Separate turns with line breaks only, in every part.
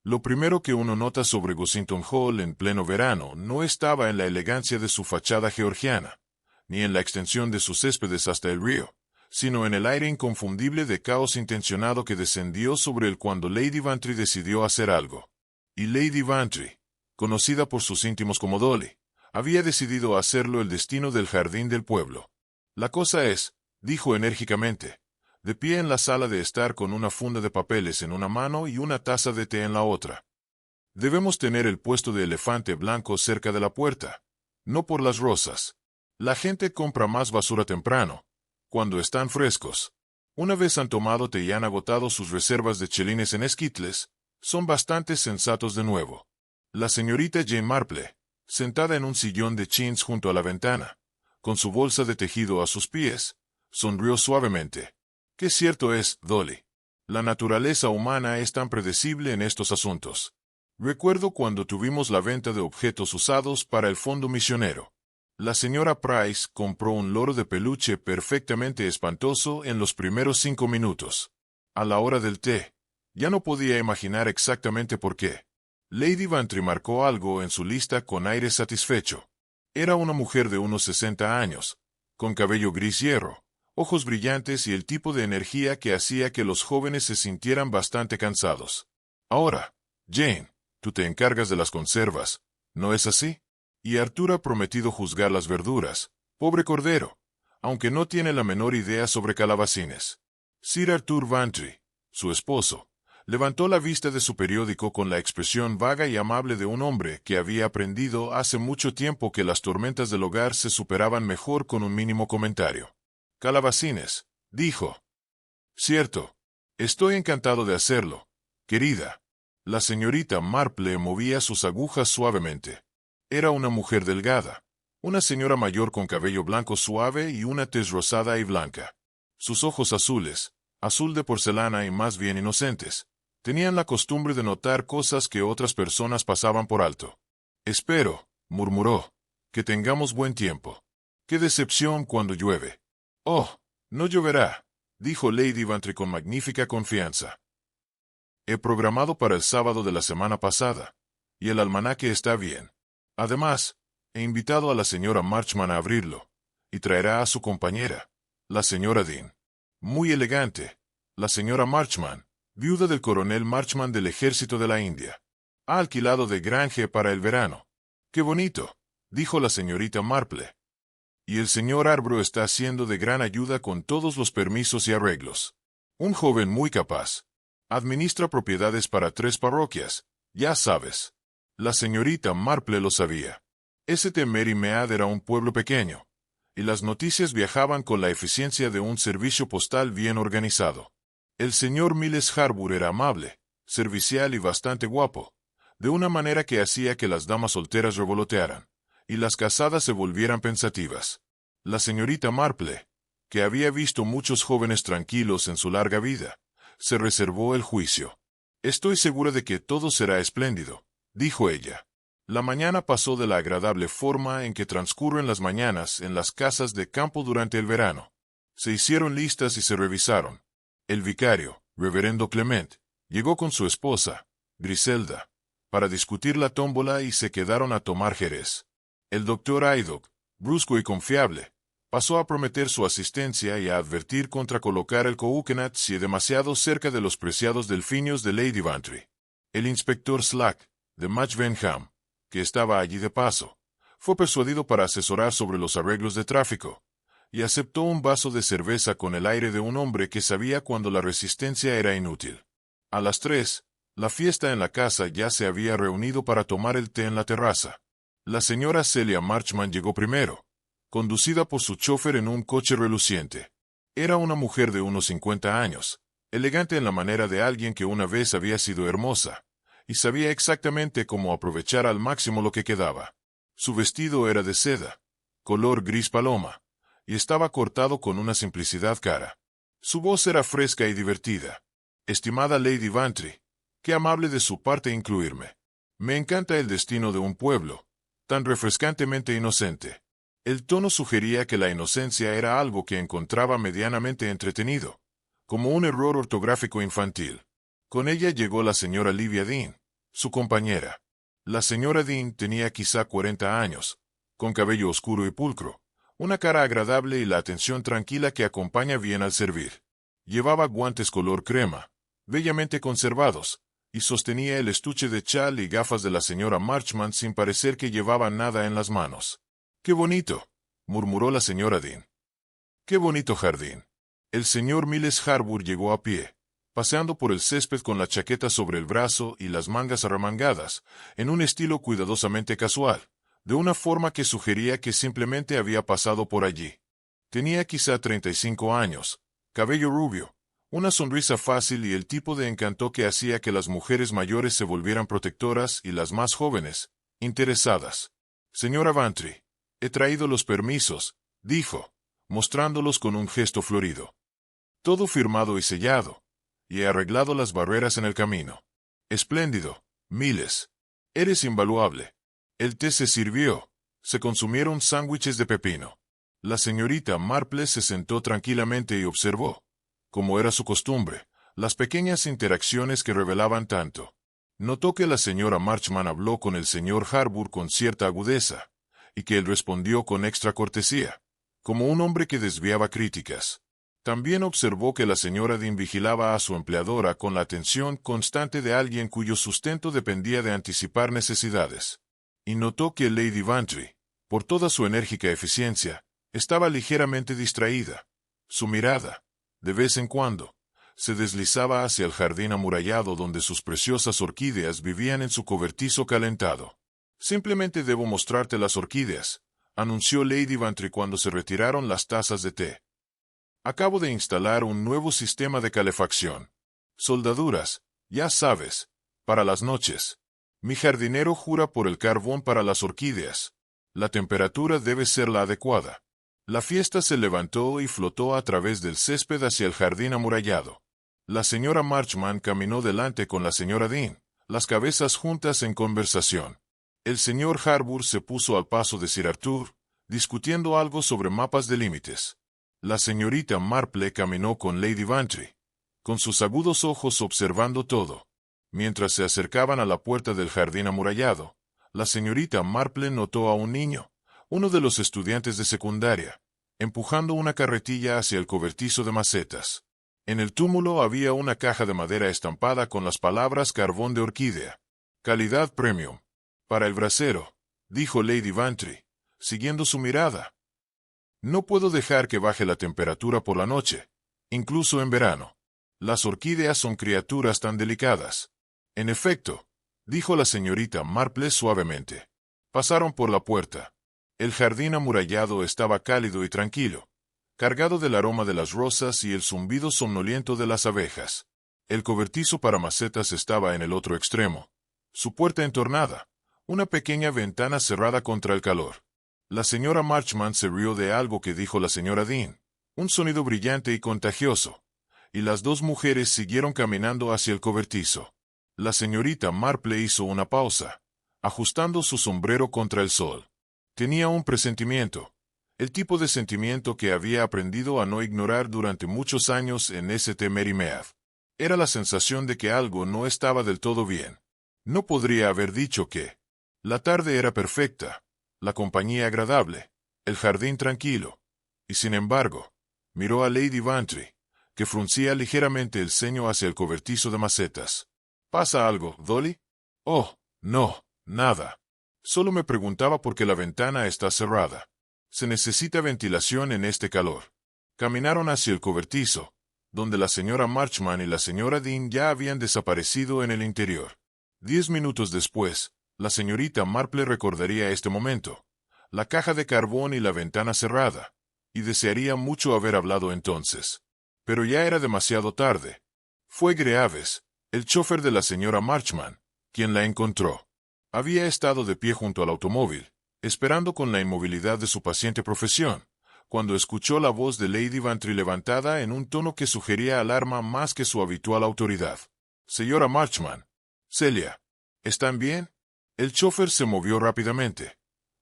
Lo primero que uno nota sobre Gossington Hall en pleno verano no estaba en la elegancia de su fachada georgiana, ni en la extensión de sus céspedes hasta el río, sino en el aire inconfundible de caos intencionado que descendió sobre él cuando Lady Bantry decidió hacer algo. Y Lady Bantry, conocida por sus íntimos como Dolly, había decidido hacerlo el destino del jardín del pueblo. La cosa es, dijo enérgicamente, de pie en la sala de estar con una funda de papeles en una mano y una taza de té en la otra. Debemos tener el puesto de elefante blanco cerca de la puerta, no por las rosas. La gente compra más basura temprano, cuando están frescos. Una vez han tomado té y han agotado sus reservas de chelines en esquitles, son bastante sensatos de nuevo. La señorita Jane Marple, sentada en un sillón de chintz junto a la ventana, con su bolsa de tejido a sus pies, sonrió suavemente. Qué cierto es, Dolly. La naturaleza humana es tan predecible en estos asuntos. Recuerdo cuando tuvimos la venta de objetos usados para el fondo misionero. La señora Price compró un loro de peluche perfectamente espantoso en los primeros 5 minutos. A la hora del té, ya no podía imaginar exactamente por qué. Lady Bantry marcó algo en su lista con aire satisfecho. Era una mujer de unos 60 años, con cabello gris hierro, ojos brillantes y el tipo de energía que hacía que los jóvenes se sintieran bastante cansados. Ahora, Jane, tú te encargas de las conservas, ¿no es así? Y Arthur ha prometido juzgar las verduras, pobre cordero, aunque no tiene la menor idea sobre calabacines. Sir Arthur Bantry, su esposo, levantó la vista de su periódico con la expresión vaga y amable de un hombre que había aprendido hace mucho tiempo que las tormentas del hogar se superaban mejor con un mínimo comentario. Calabacines, dijo. Cierto. Estoy encantado de hacerlo, querida. La señorita Marple movía sus agujas suavemente. Era una mujer delgada, una señora mayor con cabello blanco suave y una tez rosada y blanca. Sus ojos azules, azul de porcelana y más bien inocentes, tenían la costumbre de notar cosas que otras personas pasaban por alto. Espero, murmuró, que tengamos buen tiempo. ¡Qué decepción cuando llueve! Oh, no lloverá, dijo Lady Bantry con magnífica confianza. He programado para el sábado de la semana pasada, y el almanaque está bien. Además, he invitado a la señora Marchman a abrirlo, y traerá a su compañera, la señora Dean. Muy elegante, la señora Marchman, viuda del coronel Marchman del ejército de la India. Ha alquilado de Grange para el verano. ¡Qué bonito!, dijo la señorita Marple. Y el señor Arbro está siendo de gran ayuda con todos los permisos y arreglos. Un joven muy capaz. Administra propiedades para 3 parroquias, ya sabes. La señorita Marple lo sabía. St. Mary Mead era un pueblo pequeño, y las noticias viajaban con la eficiencia de un servicio postal bien organizado. El señor Miles Harbour era amable, servicial y bastante guapo, de una manera que hacía que las damas solteras revolotearan, y las casadas se volvieran pensativas. La señorita Marple, que había visto muchos jóvenes tranquilos en su larga vida, se reservó el juicio. Estoy segura de que todo será espléndido, dijo ella. La mañana pasó de la agradable forma en que transcurren las mañanas en las casas de campo durante el verano. Se hicieron listas y se revisaron. El vicario, reverendo Clement, llegó con su esposa, Griselda, para discutir la tómbola y se quedaron a tomar jerez. El doctor Haydock, brusco y confiable, pasó a prometer su asistencia y a advertir contra colocar el Cocoanut si demasiado cerca de los preciados delfinios de Lady Bantry. El inspector Slack, de Match Benham, que estaba allí de paso, fue persuadido para asesorar sobre los arreglos de tráfico, y aceptó un vaso de cerveza con el aire de un hombre que sabía cuando la resistencia era inútil. A las 3, la fiesta en la casa ya se había reunido para tomar el té en la terraza. La señora Celia Marchman llegó primero, conducida por su chofer en un coche reluciente. Era una mujer de unos 50 años, elegante en la manera de alguien que una vez había sido hermosa, y sabía exactamente cómo aprovechar al máximo lo que quedaba. Su vestido era de seda, color gris paloma, y estaba cortado con una simplicidad cara. Su voz era fresca y divertida. Estimada Lady Bantry, qué amable de su parte incluirme. Me encanta el destino de un pueblo, tan refrescantemente inocente. El tono sugería que la inocencia era algo que encontraba medianamente entretenido, como un error ortográfico infantil. Con ella llegó la señora Livia Dean, Su compañera. La señora Dean tenía quizá 40 años, con cabello oscuro y pulcro, una cara agradable y la atención tranquila que acompaña bien al servir. Llevaba guantes color crema, bellamente conservados, y sostenía el estuche de chal y gafas de la señora Marchman sin parecer que llevaba nada en las manos. ¡Qué bonito!, murmuró la señora Dean. ¡Qué bonito jardín! El señor Miles Harbour llegó a pie, paseando por el césped con la chaqueta sobre el brazo y las mangas arremangadas, en un estilo cuidadosamente casual, de una forma que sugería que simplemente había pasado por allí. Tenía quizá 35 años, cabello rubio, una sonrisa fácil y el tipo de encanto que hacía que las mujeres mayores se volvieran protectoras y las más jóvenes, interesadas. Señora Bantry, he traído los permisos, dijo, mostrándolos con un gesto florido. Todo firmado y sellado, y he arreglado las barreras en el camino. Espléndido, Miles. Eres invaluable. El té se sirvió. Se consumieron sándwiches de pepino. La señorita Marple se sentó tranquilamente y observó, como era su costumbre, las pequeñas interacciones que revelaban tanto. Notó que la señora Marchman habló con el señor Harbour con cierta agudeza, y que él respondió con extra cortesía, como un hombre que desviaba críticas. También observó que la señora Dean vigilaba a su empleadora con la atención constante de alguien cuyo sustento dependía de anticipar necesidades. Y notó que Lady Bantry, por toda su enérgica eficiencia, estaba ligeramente distraída. Su mirada, de vez en cuando, se deslizaba hacia el jardín amurallado donde sus preciosas orquídeas vivían en su cobertizo calentado. «Simplemente debo mostrarte las orquídeas», anunció Lady Bantry cuando se retiraron las tazas de té. «Acabo de instalar un nuevo sistema de calefacción. Soldaduras, ya sabes, para las noches. Mi jardinero jura por el carbón para las orquídeas. La temperatura debe ser la adecuada». La fiesta se levantó y flotó a través del césped hacia el jardín amurallado. La señora Marchman caminó delante con la señora Dean, las cabezas juntas en conversación. El señor Harbour se puso al paso de Sir Arthur, discutiendo algo sobre mapas de límites. La señorita Marple caminó con Lady Bantry, con sus agudos ojos observando todo. Mientras se acercaban a la puerta del jardín amurallado, la señorita Marple notó a un niño, uno de los estudiantes de secundaria, empujando una carretilla hacia el cobertizo de macetas. En el túmulo había una caja de madera estampada con las palabras carbón de orquídea. Calidad premium. Para el brasero, dijo Lady Bantry, siguiendo su mirada. No puedo dejar que baje la temperatura por la noche, incluso en verano. Las orquídeas son criaturas tan delicadas. En efecto, dijo la señorita Marple suavemente. Pasaron por la puerta. El jardín amurallado estaba cálido y tranquilo, cargado del aroma de las rosas y el zumbido somnoliento de las abejas. El cobertizo para macetas estaba en el otro extremo, su puerta entornada, una pequeña ventana cerrada contra el calor. La señora Marchman se rió de algo que dijo la señora Dean, un sonido brillante y contagioso, y las dos mujeres siguieron caminando hacia el cobertizo. La señorita Marple hizo una pausa, ajustando su sombrero contra el sol. Tenía un presentimiento, el tipo de sentimiento que había aprendido a no ignorar durante muchos años en St. Mary Mead. Era la sensación de que algo no estaba del todo bien. No podría haber dicho que. La tarde era perfecta, la compañía agradable, el jardín tranquilo. Y sin embargo, miró a Lady Bantry, que fruncía ligeramente el ceño hacia el cobertizo de macetas. ¿Pasa algo, Dolly? Oh, no, nada. Solo me preguntaba por qué la ventana está cerrada. Se necesita ventilación en este calor. Caminaron hacia el cobertizo, donde la señora Marchman y la señora Dean ya habían desaparecido en el interior. 10 minutos después, la señorita Marple recordaría este momento, la caja de carbón y la ventana cerrada, y desearía mucho haber hablado entonces. Pero ya era demasiado tarde. Fue Greaves, el chofer de la señora Marchman, quien la encontró. Había estado de pie junto al automóvil, esperando con la inmovilidad de su paciente profesión, cuando escuchó la voz de Lady Bantry levantada en un tono que sugería alarma más que su habitual autoridad. «Señora Marchman. Celia. ¿Están bien?» El chofer se movió rápidamente.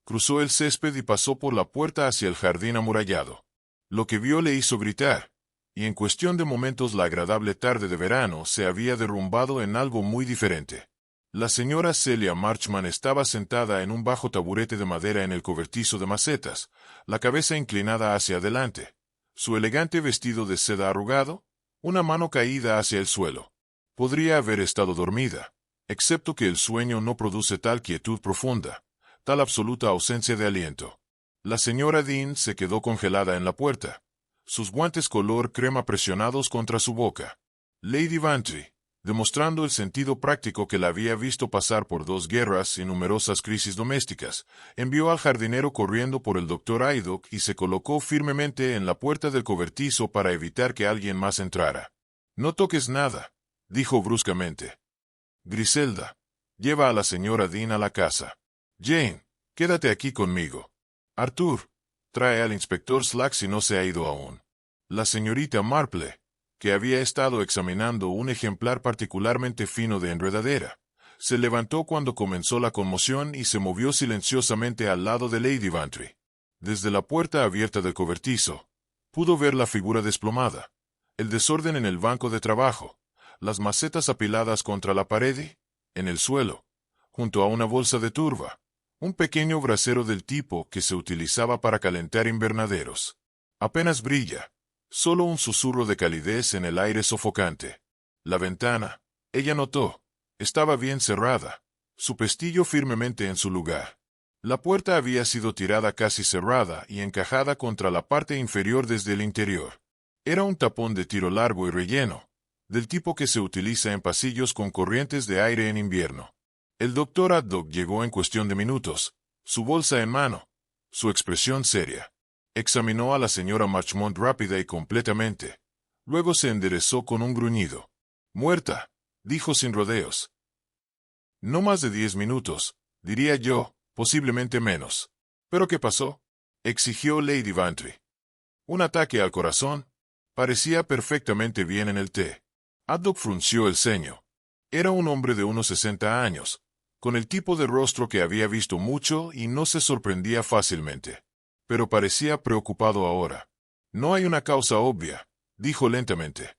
Cruzó el césped y pasó por la puerta hacia el jardín amurallado. Lo que vio le hizo gritar, y en cuestión de momentos la agradable tarde de verano se había derrumbado en algo muy diferente. La señora Celia Marchman estaba sentada en un bajo taburete de madera en el cobertizo de macetas, la cabeza inclinada hacia adelante, su elegante vestido de seda arrugado, una mano caída hacia el suelo. Podría haber estado dormida, excepto que el sueño no produce tal quietud profunda, tal absoluta ausencia de aliento. La señora Dean se quedó congelada en la puerta, sus guantes color crema presionados contra su boca. Lady Bantry, demostrando el sentido práctico que la había visto pasar por 2 guerras y numerosas crisis domésticas, envió al jardinero corriendo por el doctor Aydock y se colocó firmemente en la puerta del cobertizo para evitar que alguien más entrara. «No toques nada», dijo bruscamente. «Griselda, lleva a la señora Dean a la casa. Jane, quédate aquí conmigo. Arthur, trae al inspector Slack si no se ha ido aún». La señorita Marple, que había estado examinando un ejemplar particularmente fino de enredadera, se levantó cuando comenzó la conmoción y se movió silenciosamente al lado de Lady Bantry. Desde la puerta abierta del cobertizo, pudo ver la figura desplomada, el desorden en el banco de trabajo, las macetas apiladas contra la pared, en el suelo, junto a una bolsa de turba, un pequeño brasero del tipo que se utilizaba para calentar invernaderos. Apenas brilla. Solo un susurro de calidez en el aire sofocante. La ventana, ella notó, estaba bien cerrada, su pestillo firmemente en su lugar. La puerta había sido tirada casi cerrada y encajada contra la parte inferior desde el interior. Era un tapón de tiro largo y relleno, del tipo que se utiliza en pasillos con corrientes de aire en invierno. El doctor Aydock llegó en cuestión de minutos, su bolsa en mano, su expresión seria. Examinó a la señora Marchmont rápida y completamente. Luego se enderezó con un gruñido. «Muerta», dijo sin rodeos. «No más de 10 minutos, diría yo, posiblemente menos». «¿Pero qué pasó?», exigió Lady Bantry. «Un ataque al corazón. Parecía perfectamente bien en el té». Aydock frunció el ceño. Era un hombre de unos 60 años, con el tipo de rostro que había visto mucho y no se sorprendía fácilmente. Pero parecía preocupado ahora. «No hay una causa obvia», dijo lentamente.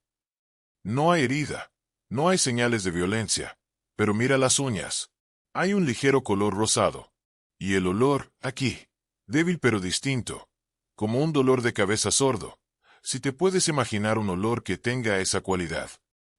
«No hay herida, no hay señales de violencia, pero mira las uñas. Hay un ligero color rosado. Y el olor, aquí, débil pero distinto, como un dolor de cabeza sordo, si te puedes imaginar un olor que tenga esa cualidad».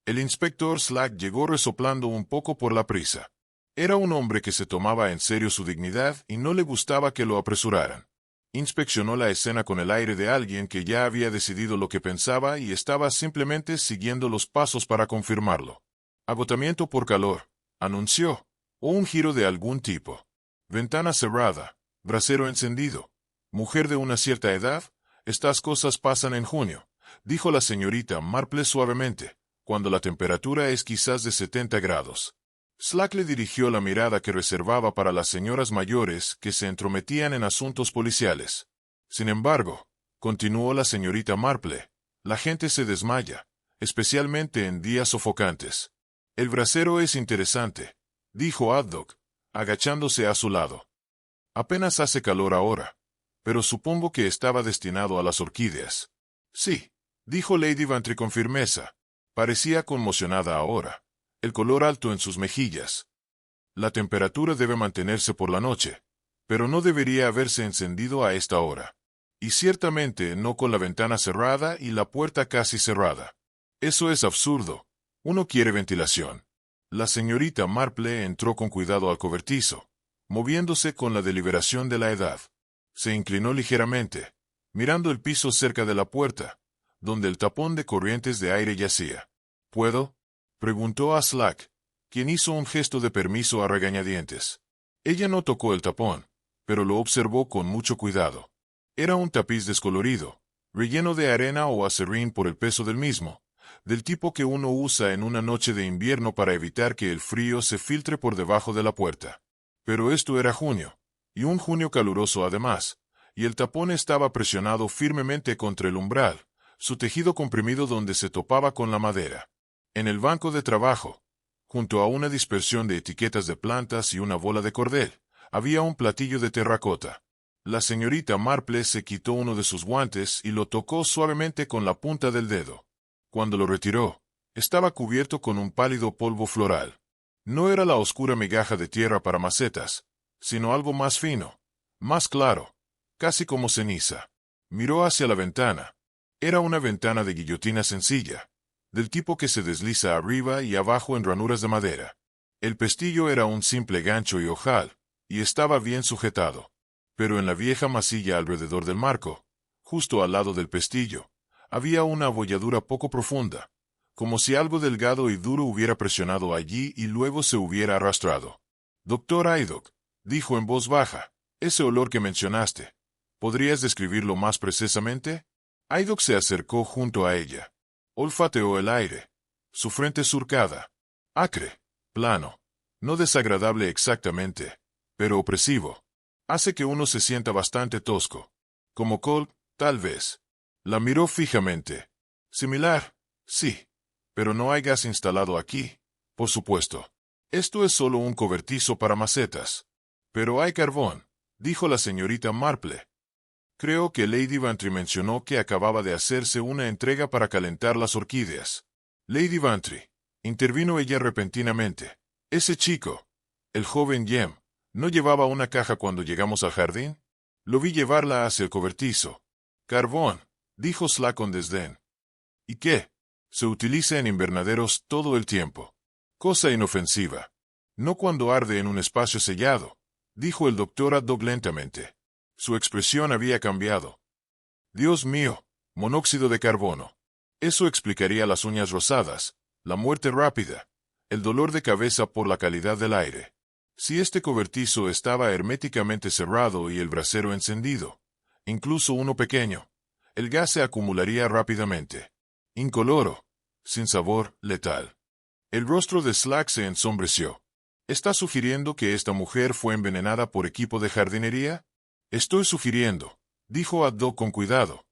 El inspector Slack llegó resoplando un poco por la prisa. Era un hombre que se tomaba en serio su dignidad y no le gustaba que lo apresuraran. Inspeccionó la escena con el aire de alguien que ya había decidido lo que pensaba y estaba simplemente siguiendo los pasos para confirmarlo. «Agotamiento por calor», anunció, o un giro de algún tipo. «Ventana cerrada, brasero encendido. Mujer de una cierta edad, estas cosas pasan en junio», dijo la señorita Marple suavemente, cuando la temperatura es quizás de 70 grados. Slack le dirigió la mirada que reservaba para las señoras mayores que se entrometían en asuntos policiales. «Sin embargo», continuó la señorita Marple, «la gente se desmaya, especialmente en días sofocantes». «El brasero es interesante», dijo Aydock, agachándose a su lado. «Apenas hace calor ahora, pero supongo que estaba destinado a las orquídeas». «Sí», dijo Lady Bantry con firmeza. Parecía conmocionada ahora, el color alto en sus mejillas. «La temperatura debe mantenerse por la noche, pero no debería haberse encendido a esta hora. Y ciertamente no con la ventana cerrada y la puerta casi cerrada. Eso es absurdo. Uno quiere ventilación». La señorita Marple entró con cuidado al cobertizo, moviéndose con la deliberación de la edad. Se inclinó ligeramente, mirando el piso cerca de la puerta, donde el tapón de corrientes de aire yacía. «¿Puedo?», preguntó a Slack, quien hizo un gesto de permiso a regañadientes. Ella no tocó el tapón, pero lo observó con mucho cuidado. Era un tapiz descolorido, relleno de arena o acerrín por el peso del mismo, del tipo que uno usa en una noche de invierno para evitar que el frío se filtre por debajo de la puerta. Pero esto era junio, y un junio caluroso además, y el tapón estaba presionado firmemente contra el umbral, su tejido comprimido donde se topaba con la madera. En el banco de trabajo, junto a una dispersión de etiquetas de plantas y una bola de cordel, había un platillo de terracota. La señorita Marple se quitó uno de sus guantes y lo tocó suavemente con la punta del dedo. Cuando lo retiró, estaba cubierto con un pálido polvo floral. No era la oscura migaja de tierra para macetas, sino algo más fino, más claro, casi como ceniza. Miró hacia la ventana. Era una ventana de guillotina sencilla, del tipo que se desliza arriba y abajo en ranuras de madera. El pestillo era un simple gancho y ojal, y estaba bien sujetado. Pero en la vieja masilla alrededor del marco, justo al lado del pestillo, había una abolladura poco profunda, como si algo delgado y duro hubiera presionado allí y luego se hubiera arrastrado. «Doctor Haydock», dijo en voz baja, «ese olor que mencionaste, ¿podrías describirlo más precisamente?» Haydock se acercó junto a ella. Olfateó el aire. Su frente surcada. Acre, plano. No desagradable exactamente, pero opresivo. Hace que uno se sienta bastante tosco. Como Colt, tal vez. La miró fijamente. Similar, sí. Pero no hay gas instalado aquí, por supuesto. Esto es solo un cobertizo para macetas. Pero hay carbón, dijo la señorita Marple. Creo que Lady Bantry mencionó que acababa de hacerse una entrega para calentar las orquídeas. Lady Bantry, intervino ella repentinamente. Ese chico, el joven Jem, ¿no llevaba una caja cuando llegamos al jardín? Lo vi llevarla hacia el cobertizo. Carbón, dijo Slack con desdén. ¿Y qué? Se utiliza en invernaderos todo el tiempo. Cosa inofensiva. No cuando arde en un espacio sellado, dijo el doctor Haddock lentamente. Su expresión había cambiado. Dios mío, monóxido de carbono. Eso explicaría las uñas rosadas, la muerte rápida, el dolor de cabeza por la calidad del aire. Si este cobertizo estaba herméticamente cerrado y el brasero encendido, incluso uno pequeño, el gas se acumularía rápidamente. Incoloro, sin sabor, letal. El rostro de Slack se ensombreció. ¿Está sugiriendo que esta mujer fue envenenada por equipo de jardinería? Estoy sugiriendo, dijo Haddock con cuidado,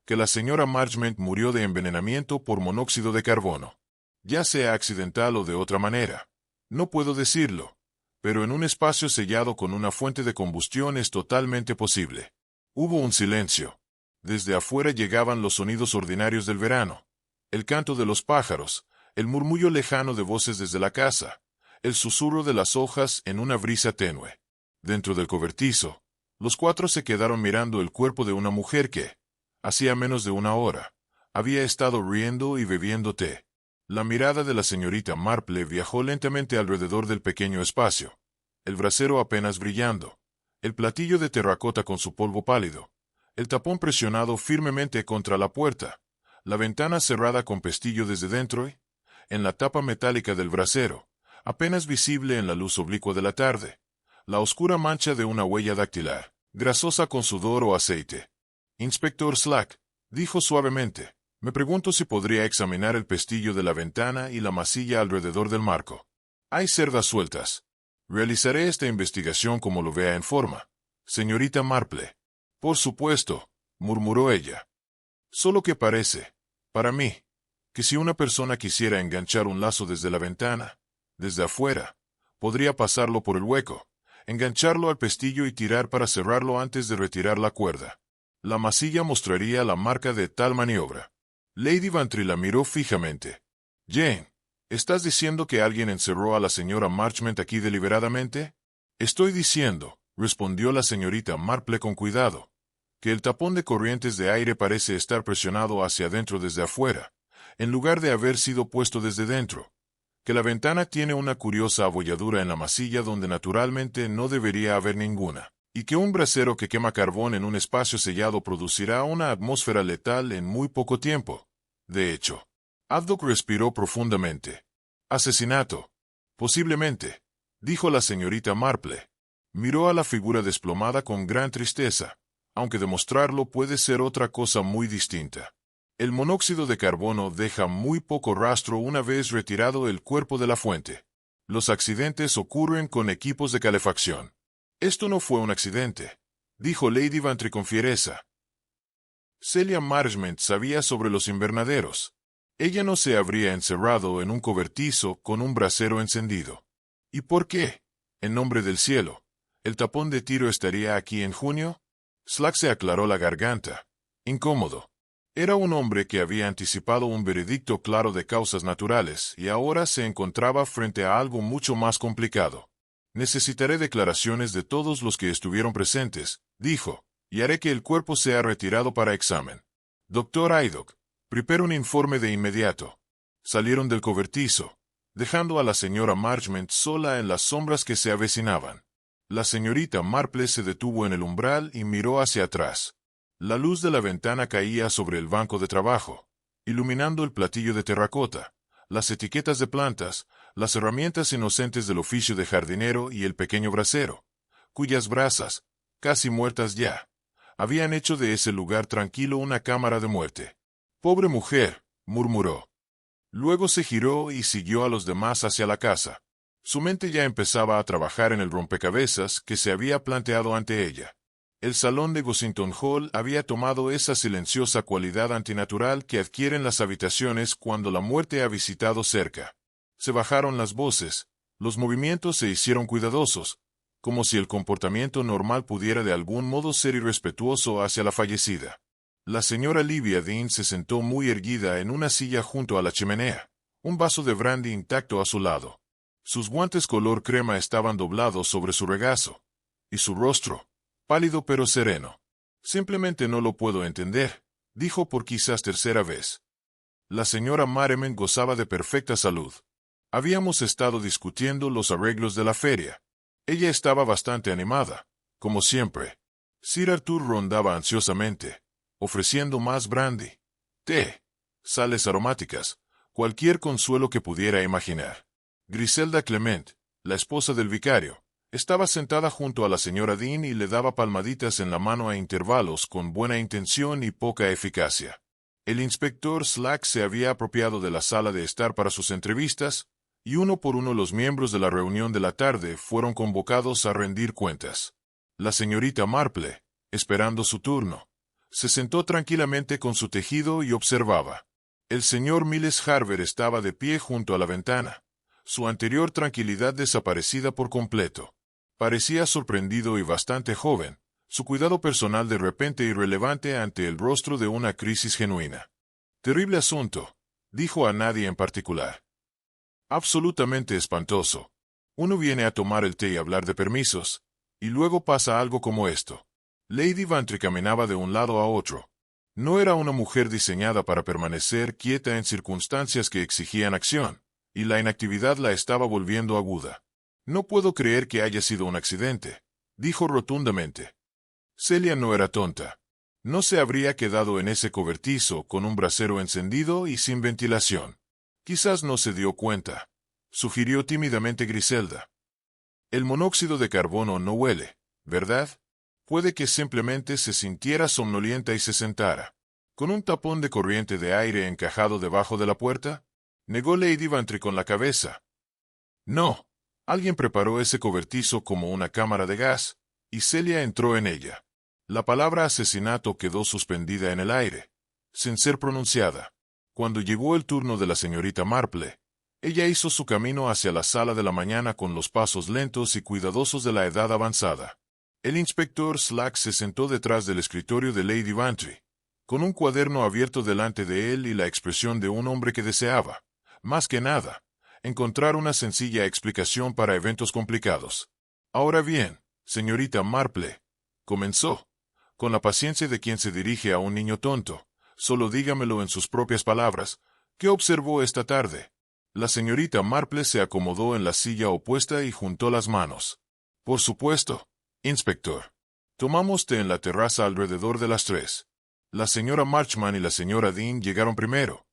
que la señora Marchment murió de envenenamiento por monóxido de carbono. Ya sea accidental o de otra manera. No puedo decirlo, pero en un espacio sellado con una fuente de combustión es totalmente posible. Hubo un silencio. Desde afuera llegaban los sonidos ordinarios del verano. El canto de los pájaros, el murmullo lejano de voces desde la casa, el susurro de las hojas en una brisa tenue. Dentro del cobertizo, los cuatro se quedaron mirando el cuerpo de una mujer que, hacía menos de una hora, había estado riendo y bebiendo té. La mirada de la señorita Marple viajó lentamente alrededor del pequeño espacio, el brasero apenas brillando, el platillo de terracota con su polvo pálido, el tapón presionado firmemente contra la puerta, la ventana cerrada con pestillo desde dentro y, en la tapa metálica del brasero, apenas visible en la luz oblicua de la tarde, la oscura mancha de una huella dactilar, grasosa con sudor o aceite. Inspector Slack, dijo suavemente, me pregunto si podría examinar el pestillo de la ventana y la masilla alrededor del marco. Hay cerdas sueltas. Realizaré esta investigación como lo vea en forma. Señorita Marple. Por supuesto, murmuró ella. Solo que parece, para mí, que si una persona quisiera enganchar un lazo desde la ventana, desde afuera, podría pasarlo por el hueco, engancharlo al pestillo y tirar para cerrarlo antes de retirar la cuerda. La masilla mostraría la marca de tal maniobra. Lady Bantry la miró fijamente. Jane, ¿estás diciendo que alguien encerró a la señora Marchment aquí deliberadamente? Estoy diciendo, respondió la señorita Marple con cuidado, que el tapón de corrientes de aire parece estar presionado hacia adentro desde afuera, en lugar de haber sido puesto desde dentro, que la ventana tiene una curiosa abolladura en la masilla donde naturalmente no debería haber ninguna, y que un brasero que quema carbón en un espacio sellado producirá una atmósfera letal en muy poco tiempo. De hecho, Haddock respiró profundamente. Asesinato. Posiblemente, dijo la señorita Marple. Miró a la figura desplomada con gran tristeza, aunque demostrarlo puede ser otra cosa muy distinta. El monóxido de carbono deja muy poco rastro una vez retirado el cuerpo de la fuente. Los accidentes ocurren con equipos de calefacción. Esto no fue un accidente, dijo Lady Bantry con fiereza. Celia Marchment sabía sobre los invernaderos. Ella no se habría encerrado en un cobertizo con un brasero encendido. ¿Y por qué? En nombre del cielo, ¿el tapón de tiro estaría aquí en junio? Slack se aclaró la garganta. Incómodo. Era un hombre que había anticipado un veredicto claro de causas naturales y ahora se encontraba frente a algo mucho más complicado. Necesitaré declaraciones de todos los que estuvieron presentes, dijo, y haré que el cuerpo sea retirado para examen. Doctor Haydock, prepare un informe de inmediato. Salieron del cobertizo, dejando a la señora Marchmont sola en las sombras que se avecinaban. La señorita Marple se detuvo en el umbral y miró hacia atrás. La luz de la ventana caía sobre el banco de trabajo, iluminando el platillo de terracota, las etiquetas de plantas, las herramientas inocentes del oficio de jardinero y el pequeño brasero, cuyas brasas, casi muertas ya, habían hecho de ese lugar tranquilo una cámara de muerte. «Pobre mujer», murmuró. Luego se giró y siguió a los demás hacia la casa. Su mente ya empezaba a trabajar en el rompecabezas que se había planteado ante ella. El salón de Gossington Hall había tomado esa silenciosa cualidad antinatural que adquieren las habitaciones cuando la muerte ha visitado cerca. Se bajaron las voces, los movimientos se hicieron cuidadosos, como si el comportamiento normal pudiera de algún modo ser irrespetuoso hacia la fallecida. La señora Livia Dean se sentó muy erguida en una silla junto a la chimenea, un vaso de brandy intacto a su lado. Sus guantes color crema estaban doblados sobre su regazo, y su rostro, pálido pero sereno. «Simplemente no lo puedo entender», dijo por quizás tercera vez. La señora Maremont gozaba de perfecta salud. Habíamos estado discutiendo los arreglos de la feria. Ella estaba bastante animada, como siempre. Sir Arthur rondaba ansiosamente, ofreciendo más brandy, té, sales aromáticas, cualquier consuelo que pudiera imaginar. Griselda Clement, la esposa del vicario, estaba sentada junto a la señora Dean y le daba palmaditas en la mano a intervalos con buena intención y poca eficacia. El inspector Slack se había apropiado de la sala de estar para sus entrevistas, y uno por uno los miembros de la reunión de la tarde fueron convocados a rendir cuentas. La señorita Marple, esperando su turno, se sentó tranquilamente con su tejido y observaba. El señor Miles Harver estaba de pie junto a la ventana, su anterior tranquilidad desaparecida por completo. Parecía sorprendido y bastante joven, su cuidado personal de repente irrelevante ante el rostro de una crisis genuina. «Terrible asunto», dijo a nadie en particular. «Absolutamente espantoso. Uno viene a tomar el té y hablar de permisos, y luego pasa algo como esto». Lady Bantry caminaba de un lado a otro. No era una mujer diseñada para permanecer quieta en circunstancias que exigían acción, y la inactividad la estaba volviendo aguda. «No puedo creer que haya sido un accidente», dijo rotundamente. Celia no era tonta. No se habría quedado en ese cobertizo con un brasero encendido y sin ventilación. Quizás no se dio cuenta, sugirió tímidamente Griselda. El monóxido de carbono no huele, ¿verdad? Puede que simplemente se sintiera somnolienta y se sentara. ¿Con un tapón de corriente de aire encajado debajo de la puerta?, negó Lady Bantry con la cabeza. No, alguien preparó ese cobertizo como una cámara de gas, y Celia entró en ella. La palabra asesinato quedó suspendida en el aire, sin ser pronunciada. Cuando llegó el turno de la señorita Marple, ella hizo su camino hacia la sala de la mañana con los pasos lentos y cuidadosos de la edad avanzada. El inspector Slack se sentó detrás del escritorio de Lady Bantry, con un cuaderno abierto delante de él y la expresión de un hombre que deseaba, más que nada, encontrar una sencilla explicación para eventos complicados. «Ahora bien, señorita Marple», comenzó, con la paciencia de quien se dirige a un niño tonto, «solo dígamelo en sus propias palabras. ¿Qué observó esta tarde?» La señorita Marple se acomodó en la silla opuesta y juntó las manos. «Por supuesto, inspector. Tomamos té en la terraza alrededor de las 3. La señora Marchman y la señora Dean llegaron primero,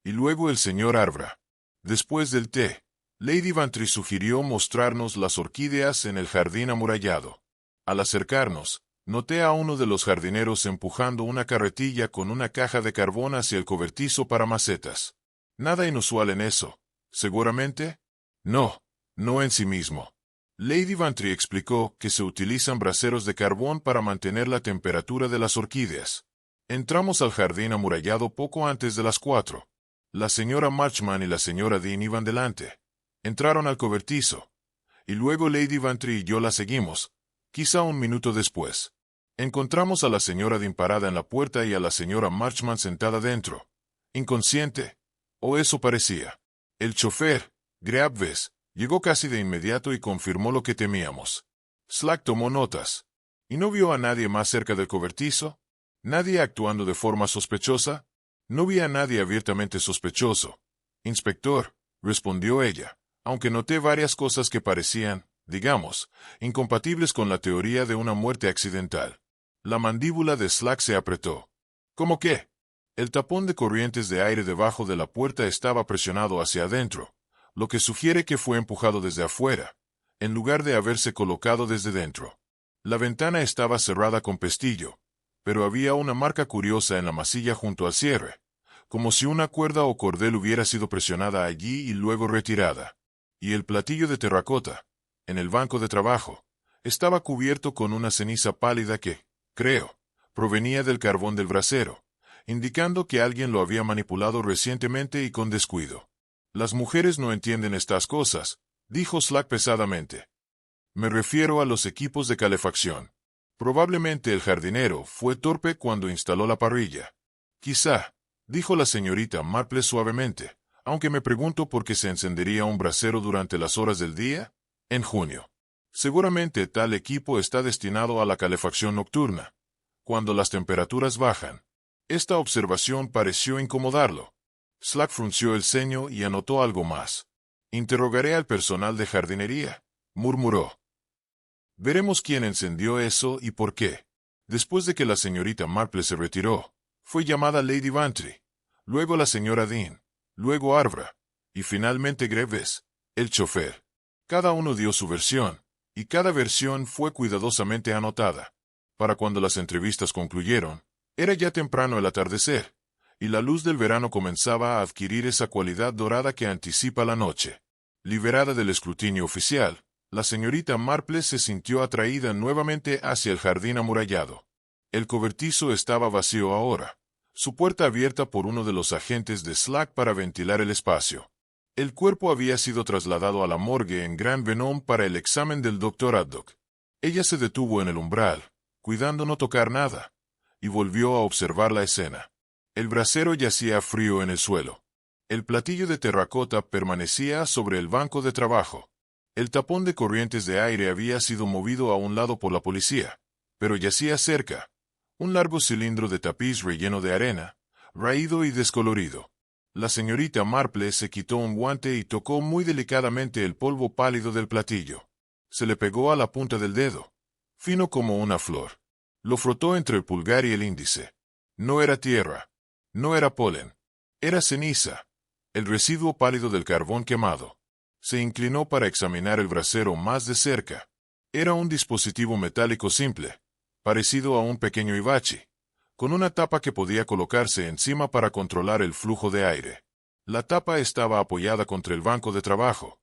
y luego el señor Arbra. Después del té, Lady Bantry sugirió mostrarnos las orquídeas en el jardín amurallado. Al acercarnos, noté a uno de los jardineros empujando una carretilla con una caja de carbón hacia el cobertizo para macetas. Nada inusual en eso, ¿seguramente? No, no en sí mismo. Lady Bantry explicó que se utilizan braseros de carbón para mantener la temperatura de las orquídeas. Entramos al jardín amurallado poco antes de las 4. La señora Marchman y la señora Dean iban delante. Entraron al cobertizo, y luego Lady Bantry y yo la seguimos, quizá un minuto después. Encontramos a la señora Dean parada en la puerta y a la señora Marchman sentada dentro, inconsciente. O eso parecía. El chofer, Graves, llegó casi de inmediato y confirmó lo que temíamos. Slack tomó notas. ¿Y no vio a nadie más cerca del cobertizo? ¿Nadie actuando de forma sospechosa? No vi a nadie abiertamente sospechoso. Inspector, respondió ella, aunque noté varias cosas que parecían, digamos, incompatibles con la teoría de una muerte accidental. La mandíbula de Slack se apretó. ¿Cómo qué? El tapón de corrientes de aire debajo de la puerta estaba presionado hacia adentro, lo que sugiere que fue empujado desde afuera, en lugar de haberse colocado desde dentro. La ventana estaba cerrada con pestillo, pero había una marca curiosa en la masilla junto al cierre, como si una cuerda o cordel hubiera sido presionada allí y luego retirada. Y el platillo de terracota, en el banco de trabajo, estaba cubierto con una ceniza pálida que, creo, provenía del carbón del brasero, indicando que alguien lo había manipulado recientemente y con descuido. Las mujeres no entienden estas cosas, dijo Slack pesadamente. Me refiero a los equipos de calefacción. Probablemente el jardinero fue torpe cuando instaló la parrilla. Quizá, dijo la señorita Marple suavemente, aunque me pregunto por qué se encendería un brasero durante las horas del día, en junio. Seguramente tal equipo está destinado a la calefacción nocturna, cuando las temperaturas bajan. Esta observación pareció incomodarlo. Slack frunció el ceño y anotó algo más. Interrogaré al personal de jardinería, murmuró. Veremos quién encendió eso y por qué. Después de que la señorita Marple se retiró, fue llamada Lady Bantry, luego la señora Dean, luego Arbra, y finalmente Graves, el chofer. Cada uno dio su versión, y cada versión fue cuidadosamente anotada. Para cuando las entrevistas concluyeron, era ya temprano el atardecer, y la luz del verano comenzaba a adquirir esa cualidad dorada que anticipa la noche. Liberada del escrutinio oficial, la señorita Marple se sintió atraída nuevamente hacia el jardín amurallado. El cobertizo estaba vacío ahora, su puerta abierta por uno de los agentes de Slack para ventilar el espacio. El cuerpo había sido trasladado a la morgue en Grand Venom para el examen del Dr. Haddock. Ella se detuvo en el umbral, cuidando no tocar nada, y volvió a observar la escena. El brasero yacía frío en el suelo. El platillo de terracota permanecía sobre el banco de trabajo. El tapón de corrientes de aire había sido movido a un lado por la policía, pero yacía cerca, un largo cilindro de tapiz relleno de arena, raído y descolorido. La señorita Marple se quitó un guante y tocó muy delicadamente el polvo pálido del platillo. Se le pegó a la punta del dedo, fino como una flor. Lo frotó entre el pulgar y el índice. No era tierra, no era polen, era ceniza, el residuo pálido del carbón quemado. Se inclinó para examinar el brasero más de cerca. Era un dispositivo metálico simple, parecido a un pequeño hibachi, con una tapa que podía colocarse encima para controlar el flujo de aire. La tapa estaba apoyada contra el banco de trabajo,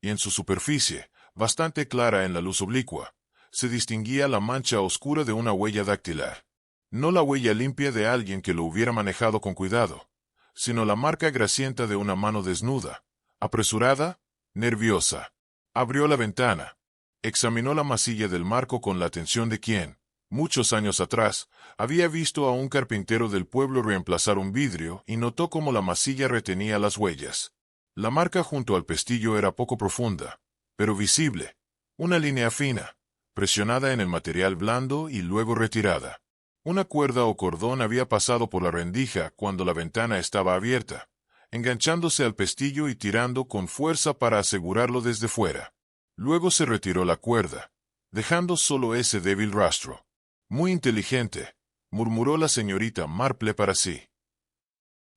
y en su superficie, bastante clara en la luz oblicua, se distinguía la mancha oscura de una huella dactilar. No la huella limpia de alguien que lo hubiera manejado con cuidado, sino la marca grasienta de una mano desnuda, apresurada, nerviosa. Abrió la ventana. Examinó la masilla del marco con la atención de quien, muchos años atrás, había visto a un carpintero del pueblo reemplazar un vidrio y notó cómo la masilla retenía las huellas. La marca junto al pestillo era poco profunda, pero visible, una línea fina, presionada en el material blando y luego retirada. Una cuerda o cordón había pasado por la rendija cuando la ventana estaba abierta, enganchándose al pestillo y tirando con fuerza para asegurarlo desde fuera. Luego se retiró la cuerda, dejando solo ese débil rastro. Muy inteligente, murmuró la señorita Marple para sí.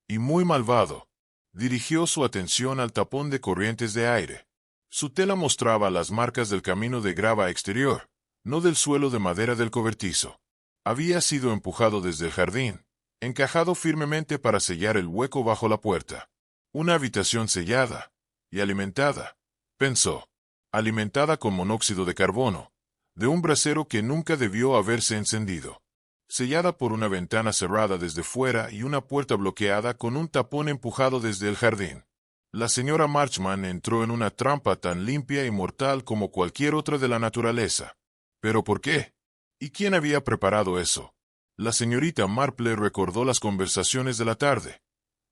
Y muy malvado. Dirigió su atención al tapón de corrientes de aire. Su tela mostraba las marcas del camino de grava exterior, no del suelo de madera del cobertizo. Había sido empujado desde el jardín, encajado firmemente para sellar el hueco bajo la puerta. Una habitación sellada y alimentada, pensó, alimentada con monóxido de carbono, de un brasero que nunca debió haberse encendido. Sellada por una ventana cerrada desde fuera y una puerta bloqueada con un tapón empujado desde el jardín. La señora Marchman entró en una trampa tan limpia y mortal como cualquier otra de la naturaleza. ¿Pero por qué? ¿Y quién había preparado eso? La señorita Marple recordó las conversaciones de la tarde.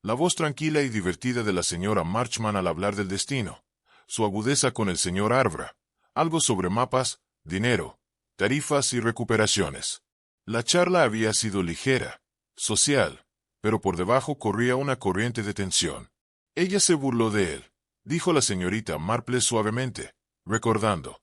La voz tranquila y divertida de la señora Marchman al hablar del destino. Su agudeza con el señor Arbra. Algo sobre mapas, dinero, tarifas y recuperaciones. La charla había sido ligera, social, pero por debajo corría una corriente de tensión. Ella se burló de él, dijo la señorita Marple suavemente, recordando.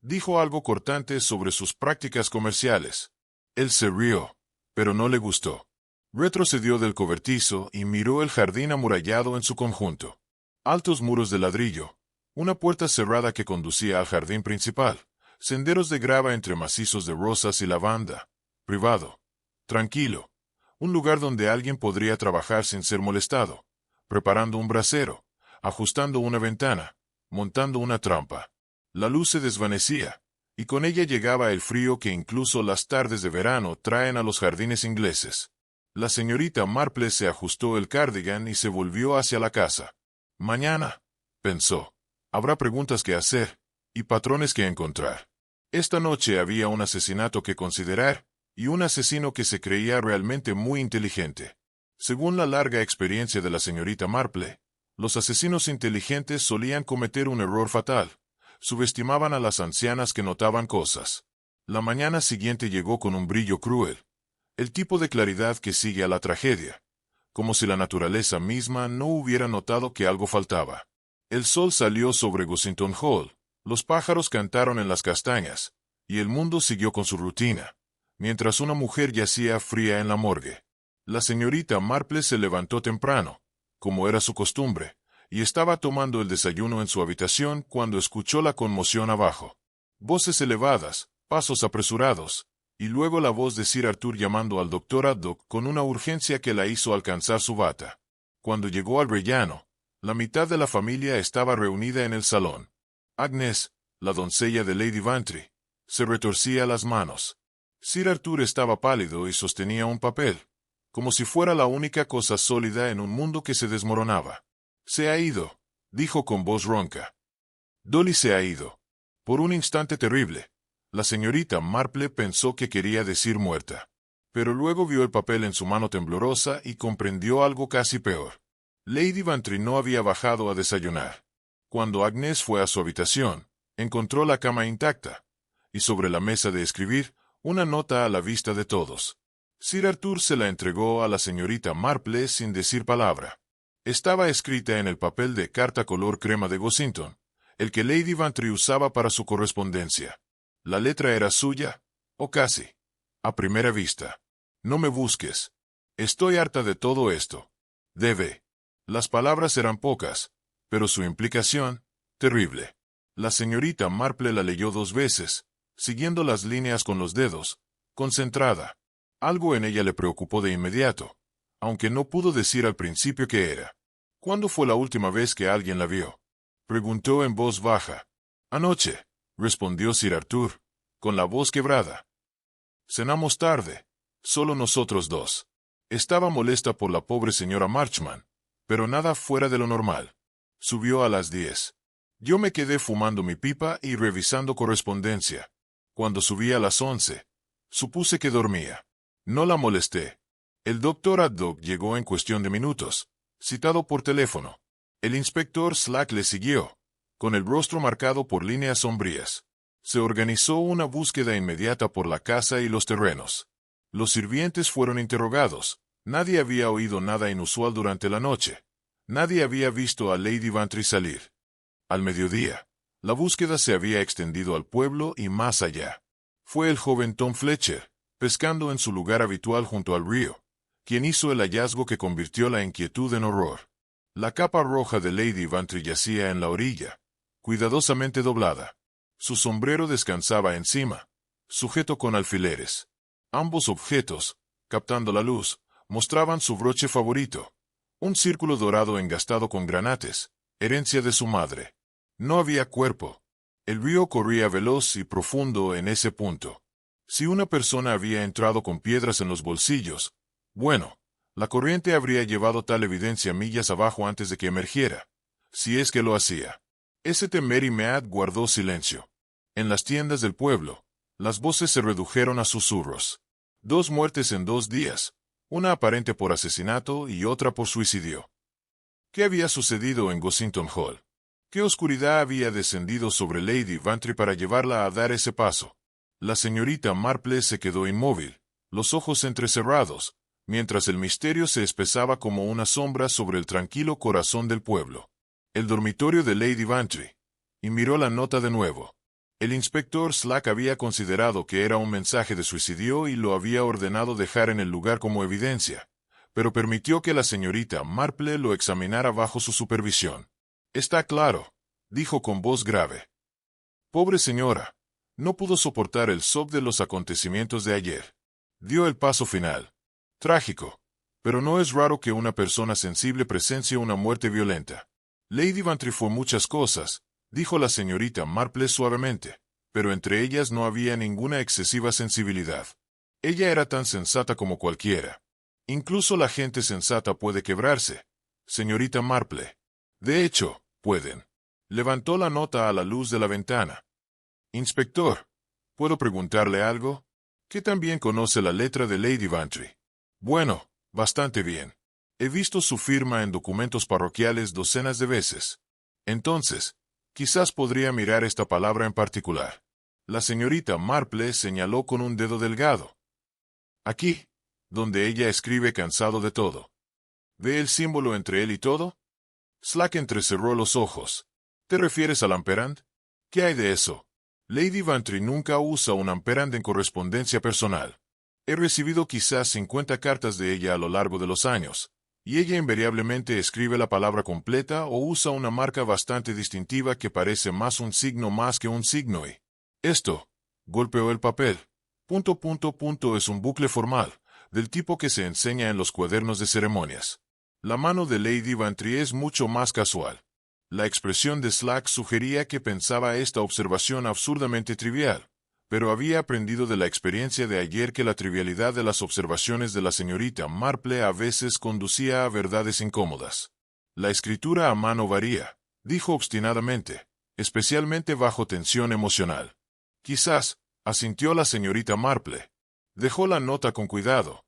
Dijo algo cortante sobre sus prácticas comerciales. Él se rió, pero no le gustó. Retrocedió del cobertizo y miró el jardín amurallado en su conjunto. Altos muros de ladrillo, una puerta cerrada que conducía al jardín principal, senderos de grava entre macizos de rosas y lavanda, privado, tranquilo, un lugar donde alguien podría trabajar sin ser molestado, preparando un brasero, ajustando una ventana, montando una trampa. La luz se desvanecía, y con ella llegaba el frío que incluso las tardes de verano traen a los jardines ingleses. La señorita Marple se ajustó el cardigan y se volvió hacia la casa. Mañana, pensó, habrá preguntas que hacer, y patrones que encontrar. Esta noche había un asesinato que considerar, y un asesino que se creía realmente muy inteligente. Según la larga experiencia de la señorita Marple, los asesinos inteligentes solían cometer un error fatal. Subestimaban a las ancianas que notaban cosas. La mañana siguiente llegó con un brillo cruel, el tipo de claridad que sigue a la tragedia, como si la naturaleza misma no hubiera notado que algo faltaba. El sol salió sobre Gossington Hall, los pájaros cantaron en las castañas, y el mundo siguió con su rutina, mientras una mujer yacía fría en la morgue. La señorita Marple se levantó temprano, como era su costumbre, y estaba tomando el desayuno en su habitación cuando escuchó la conmoción abajo. Voces elevadas, pasos apresurados, y luego la voz de Sir Arthur llamando al doctor Haddock con una urgencia que la hizo alcanzar su bata. Cuando llegó al rellano, la mitad de la familia estaba reunida en el salón. Agnes, la doncella de Lady Bantry, se retorcía las manos. Sir Arthur estaba pálido y sostenía un papel, como si fuera la única cosa sólida en un mundo que se desmoronaba. Se ha ido, dijo con voz ronca. Dolly se ha ido. Por un instante terrible, la señorita Marple pensó que quería decir muerta. Pero luego vio el papel en su mano temblorosa y comprendió algo casi peor. Lady Bantry no había bajado a desayunar. Cuando Agnes fue a su habitación, encontró la cama intacta, y sobre la mesa de escribir, una nota a la vista de todos. Sir Arthur se la entregó a la señorita Marple sin decir palabra. Estaba escrita en el papel de carta color crema de Gossington, el que Lady Bantry usaba para su correspondencia. La letra era suya, o casi. A primera vista. No me busques. Estoy harta de todo esto. Debe. Las palabras eran pocas, pero su implicación, terrible. La señorita Marple la leyó 2 veces, siguiendo las líneas con los dedos, concentrada. Algo en ella le preocupó de inmediato, aunque no pudo decir al principio qué era. ¿Cuándo fue la última vez que alguien la vio? Preguntó en voz baja. Anoche, respondió Sir Arthur, con la voz quebrada. Cenamos tarde, solo nosotros 2. Estaba molesta por la pobre señora Marchman, pero nada fuera de lo normal. Subió a las 10. Yo me quedé fumando mi pipa y revisando correspondencia. Cuando subí a las 11, supuse que dormía. No la molesté. El doctor Haddock llegó en cuestión de minutos, citado por teléfono. El inspector Slack le siguió, con el rostro marcado por líneas sombrías. Se organizó una búsqueda inmediata por la casa y los terrenos. Los sirvientes fueron interrogados. Nadie había oído nada inusual durante la noche. Nadie había visto a Lady Bantry salir. Al mediodía, la búsqueda se había extendido al pueblo y más allá. Fue el joven Tom Fletcher, pescando en su lugar habitual junto al río, quien hizo el hallazgo que convirtió la inquietud en horror. La capa roja de Lady Bantry yacía en la orilla, cuidadosamente doblada. Su sombrero descansaba encima, sujeto con alfileres. Ambos objetos, captando la luz, mostraban su broche favorito, un círculo dorado engastado con granates, herencia de su madre. No había cuerpo. El río corría veloz y profundo en ese punto. Si una persona había entrado con piedras en los bolsillos, bueno, la corriente habría llevado tal evidencia millas abajo antes de que emergiera, si es que lo hacía. St. Mary Mead guardó silencio. En las tiendas del pueblo, Las voces se redujeron a susurros. 2 muertes en 2 días, una aparente por asesinato y otra por suicidio. ¿Qué había sucedido en Gossington Hall? ¿Qué oscuridad había descendido sobre Lady Vantry para llevarla a dar ese paso? La señorita Marple se quedó inmóvil, los ojos entrecerrados, mientras el misterio se espesaba como una sombra sobre el tranquilo corazón del pueblo. El dormitorio de Lady Vantry. Y miró la nota de nuevo. El inspector Slack había considerado que era un mensaje de suicidio y lo había ordenado dejar en el lugar como evidencia, pero permitió que la señorita Marple lo examinara bajo su supervisión. «Está claro», dijo con voz grave. «Pobre señora, no pudo soportar el shock de los acontecimientos de ayer. Dio el paso final. Trágico, pero no es raro que una persona sensible presencie una muerte violenta. Lady Vantry fue muchas cosas», dijo la señorita Marple suavemente, pero entre ellas no había ninguna excesiva sensibilidad. Ella era tan sensata como cualquiera. Incluso la gente sensata puede quebrarse, señorita Marple. De hecho, pueden. Levantó la nota a la luz de la ventana. «Inspector, ¿puedo preguntarle algo? ¿Qué tan bien conoce la letra de Lady Vantry?» «Bueno, bastante bien. He visto su firma en documentos parroquiales docenas de veces. Entonces, quizás podría mirar esta palabra en particular». La señorita Marple señaló con un dedo delgado. «Aquí, donde ella escribe cansado de todo. ¿Ve el símbolo entre él y todo?» Slack entrecerró los ojos. «¿Te refieres al amperand? ¿Qué hay de eso? Lady Vantry nunca usa un amperand en correspondencia personal. He recibido quizás 50 cartas de ella a lo largo de los años, y ella invariablemente escribe la palabra completa o usa una marca bastante distintiva que parece más un signo más que un signo y... Esto», golpeó el papel, es un bucle formal, del tipo que se enseña en los cuadernos de ceremonias. La mano de Lady Vantry es mucho más casual. La expresión de Slack sugería que pensaba esta observación absurdamente trivial, pero había aprendido de la experiencia de ayer que la trivialidad de las observaciones de la señorita Marple a veces conducía a verdades incómodas. «La escritura a mano varía», dijo obstinadamente, «especialmente bajo tensión emocional». «Quizás», asintió la señorita Marple. Dejó la nota con cuidado.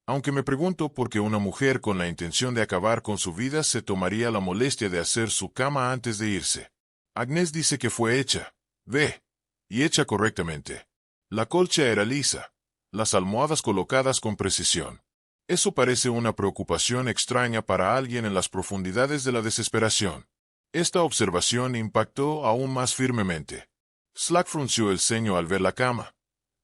«Aunque me pregunto por qué una mujer con la intención de acabar con su vida se tomaría la molestia de hacer su cama antes de irse. Agnes dice que fue hecha, ve, y hecha correctamente. La colcha era lisa, las almohadas colocadas con precisión. Eso parece una preocupación extraña para alguien en las profundidades de la desesperación». Esta observación impactó aún más firmemente. Slack frunció el ceño al ver la cama,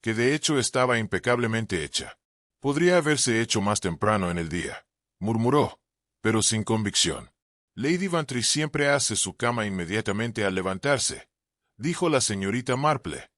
que de hecho estaba impecablemente hecha. «Podría haberse hecho más temprano en el día», murmuró, pero sin convicción. «Lady Vantry siempre hace su cama inmediatamente al levantarse», dijo la señorita Marple.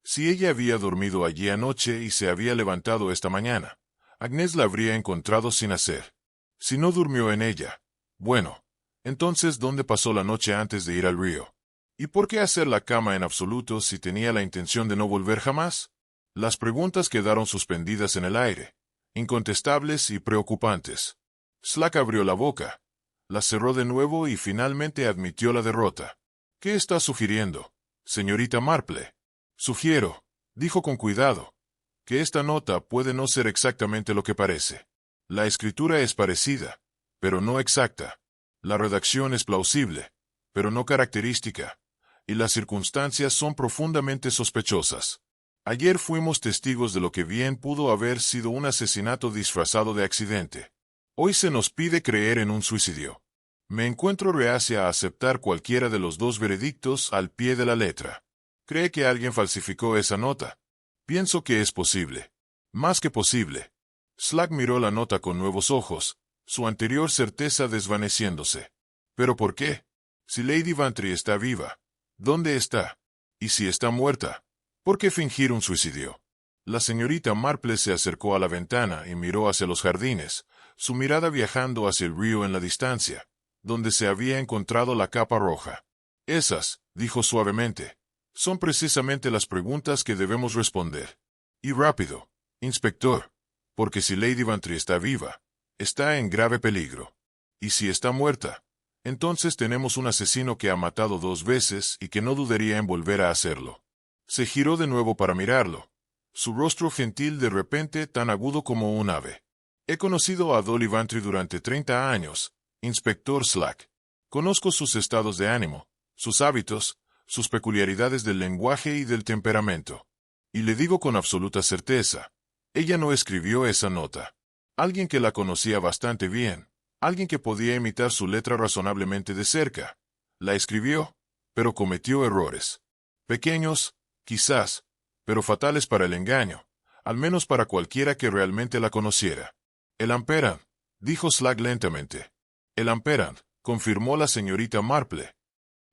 «Si ella había dormido allí anoche y se había levantado esta mañana, Agnes la habría encontrado sin hacer. Si no durmió en ella, bueno, entonces ¿dónde pasó la noche antes de ir al río? ¿Y por qué hacer la cama en absoluto si tenía la intención de no volver jamás?» Las preguntas quedaron suspendidas en el aire, incontestables y preocupantes. Slack abrió la boca, la cerró de nuevo y finalmente admitió la derrota. «¿Qué está sugiriendo, señorita Marple?» «Sugiero», dijo con cuidado, «que esta nota puede no ser exactamente lo que parece. La escritura es parecida, pero no exacta. La redacción es plausible, pero no característica, y las circunstancias son profundamente sospechosas. Ayer fuimos testigos de lo que bien pudo haber sido un asesinato disfrazado de accidente. Hoy se nos pide creer en un suicidio. Me encuentro reacia a aceptar cualquiera de los dos veredictos al pie de la letra. ¿Cree que alguien falsificó esa nota? Pienso que es posible. Más que posible». Slack miró la nota con nuevos ojos, su anterior certeza desvaneciéndose. «¿Pero por qué? Si Lady Vantry está viva, ¿dónde está? Y si está muerta, ¿por qué fingir un suicidio?» La señorita Marple se acercó a la ventana y miró hacia los jardines, su mirada viajando hacia el río en la distancia, donde se había encontrado la capa roja. «Esas», dijo suavemente, «son precisamente las preguntas que debemos responder. Y rápido, inspector, porque si Lady Vantry está viva, está en grave peligro. Y si está muerta, entonces tenemos un asesino que ha matado 2 veces y que no dudaría en volver a hacerlo». Se giró de nuevo para mirarlo. Su rostro gentil de repente tan agudo como un ave. He conocido a Dolly Bantry durante 30 años, Inspector Slack. Conozco sus estados de ánimo, sus hábitos, sus peculiaridades del lenguaje y del temperamento. Y le digo con absoluta certeza, ella no escribió esa nota. Alguien que la conocía bastante bien, alguien que podía imitar su letra razonablemente de cerca, la escribió, pero cometió errores. Pequeños, quizás, pero fatales para el engaño, al menos para cualquiera que realmente la conociera. El Amperand, dijo Slack lentamente. El Amperand, confirmó la señorita Marple.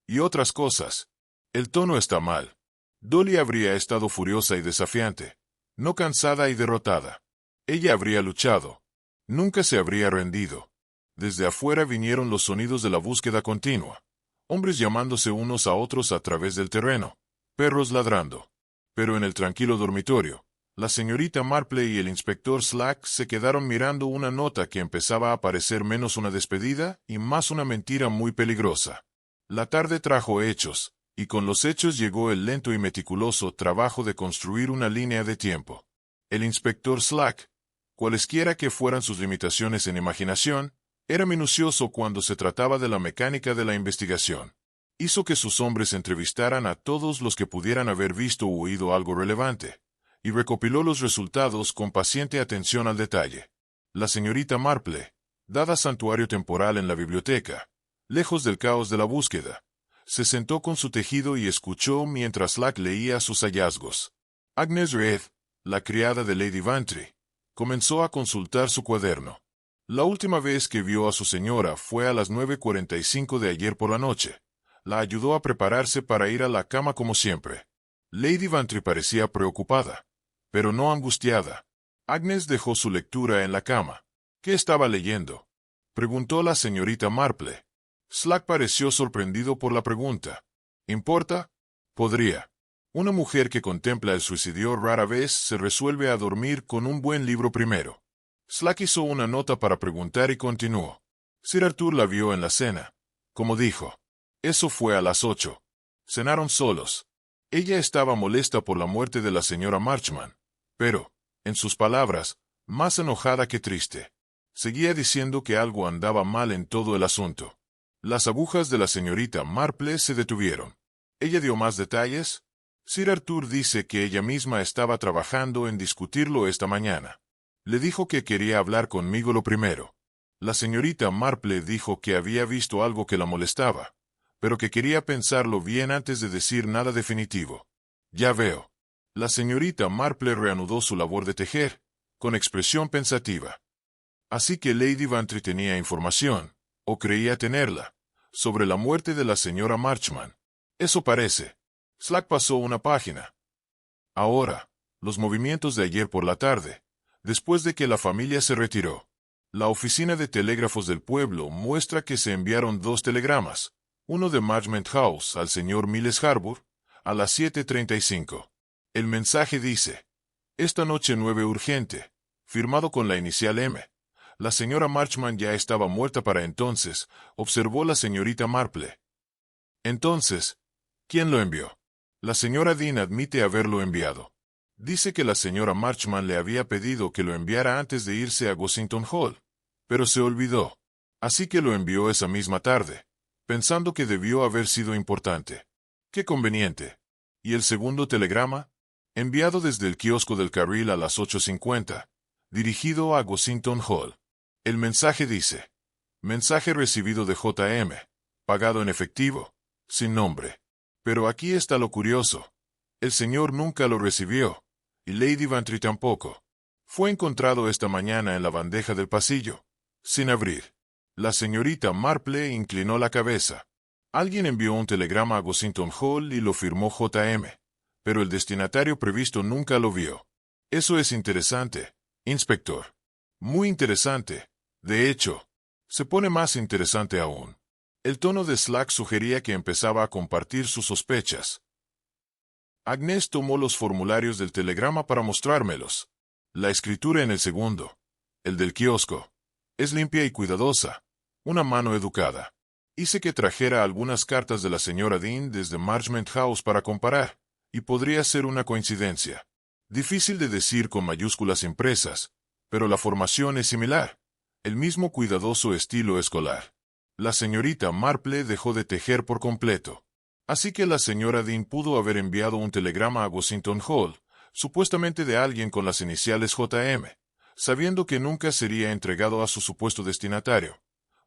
Y otras cosas. El tono está mal. Dolly habría estado furiosa y desafiante, no cansada y derrotada. Ella habría luchado. Nunca se habría rendido. Desde afuera vinieron los sonidos de la búsqueda continua. Hombres llamándose unos a otros a través del terreno. Perros ladrando. Pero en el tranquilo dormitorio, la señorita Marple y el inspector Slack se quedaron mirando una nota que empezaba a parecer menos una despedida y más una mentira muy peligrosa. La tarde trajo hechos, y con los hechos llegó el lento y meticuloso trabajo de construir una línea de tiempo. El inspector Slack, cualesquiera que fueran sus limitaciones en imaginación, era minucioso cuando se trataba de la mecánica de la investigación. Hizo que sus hombres entrevistaran a todos los que pudieran haber visto o oído algo relevante, y recopiló los resultados con paciente atención al detalle. La señorita Marple, dada santuario temporal en la biblioteca, lejos del caos de la búsqueda, se sentó con su tejido y escuchó mientras Slack leía sus hallazgos. Agnes Reed, la criada de Lady Bantry, comenzó a consultar su cuaderno. La última vez que vio a su señora fue a las 9:45 de ayer por la noche. La ayudó a prepararse para ir a la cama como siempre. Lady Bantry parecía preocupada, pero no angustiada. Agnes dejó su lectura en la cama. ¿Qué estaba leyendo?, preguntó la señorita Marple. Slack pareció sorprendido por la pregunta. ¿Importa? Podría. Una mujer que contempla el suicidio rara vez se resuelve a dormir con un buen libro primero. Slack hizo una nota para preguntar y continuó. Sir Arthur la vio en la cena. Como dijo. Eso fue a las 8. Cenaron solos. Ella estaba molesta por la muerte de la señora Marchman, pero, en sus palabras, más enojada que triste. Seguía diciendo que algo andaba mal en todo el asunto. Las agujas de la señorita Marple se detuvieron. ¿Ella dio más detalles? Sir Arthur dice que ella misma estaba trabajando en discutirlo esta mañana. Le dijo que quería hablar conmigo lo primero. La señorita Marple dijo que había visto algo que la molestaba, pero que quería pensarlo bien antes de decir nada definitivo. Ya veo. La señorita Marple reanudó su labor de tejer, con expresión pensativa. Así que Lady Bantry tenía información, o creía tenerla, sobre la muerte de la señora Marchman. Eso parece. Slack pasó una página. Ahora, los movimientos de ayer por la tarde, después de que la familia se retiró. La oficina de telégrafos del pueblo muestra que se enviaron 2 telegramas, uno de Marchment House al señor Miles Harbour, a las 7:35. El mensaje dice, esta noche 9 urgente, firmado con la inicial M. La señora Marchman ya estaba muerta para entonces, observó la señorita Marple. Entonces, ¿quién lo envió? La señora Dean admite haberlo enviado. Dice que la señora Marchman le había pedido que lo enviara antes de irse a Gossington Hall, pero se olvidó. Así que lo envió esa misma tarde, pensando que debió haber sido importante. ¡Qué conveniente! ¿Y el segundo telegrama? Enviado desde el kiosco del carril a las 8:50, dirigido a Gossington Hall. El mensaje dice, mensaje recibido de J.M., pagado en efectivo, sin nombre. Pero aquí está lo curioso. El señor nunca lo recibió, y Lady Bantry tampoco. Fue encontrado esta mañana en la bandeja del pasillo, sin abrir. La señorita Marple inclinó la cabeza. Alguien envió un telegrama a Gossington Hall y lo firmó J.M., pero el destinatario previsto nunca lo vio. Eso es interesante, inspector. Muy interesante. De hecho, se pone más interesante aún. El tono de Slack sugería que empezaba a compartir sus sospechas. Agnes tomó los formularios del telegrama para mostrármelos. La escritura en el segundo, el del kiosco, es limpia y cuidadosa, una mano educada. Hice que trajera algunas cartas de la señora Dean desde Marchment House para comparar, Y podría ser una coincidencia. Difícil de decir con mayúsculas impresas, pero la formación es similar. El mismo cuidadoso estilo escolar. La señorita Marple dejó de tejer por completo. Así que la señora Dean pudo haber enviado un telegrama a Gossington Hall, supuestamente de alguien con las iniciales JM, sabiendo que nunca sería entregado a su supuesto destinatario,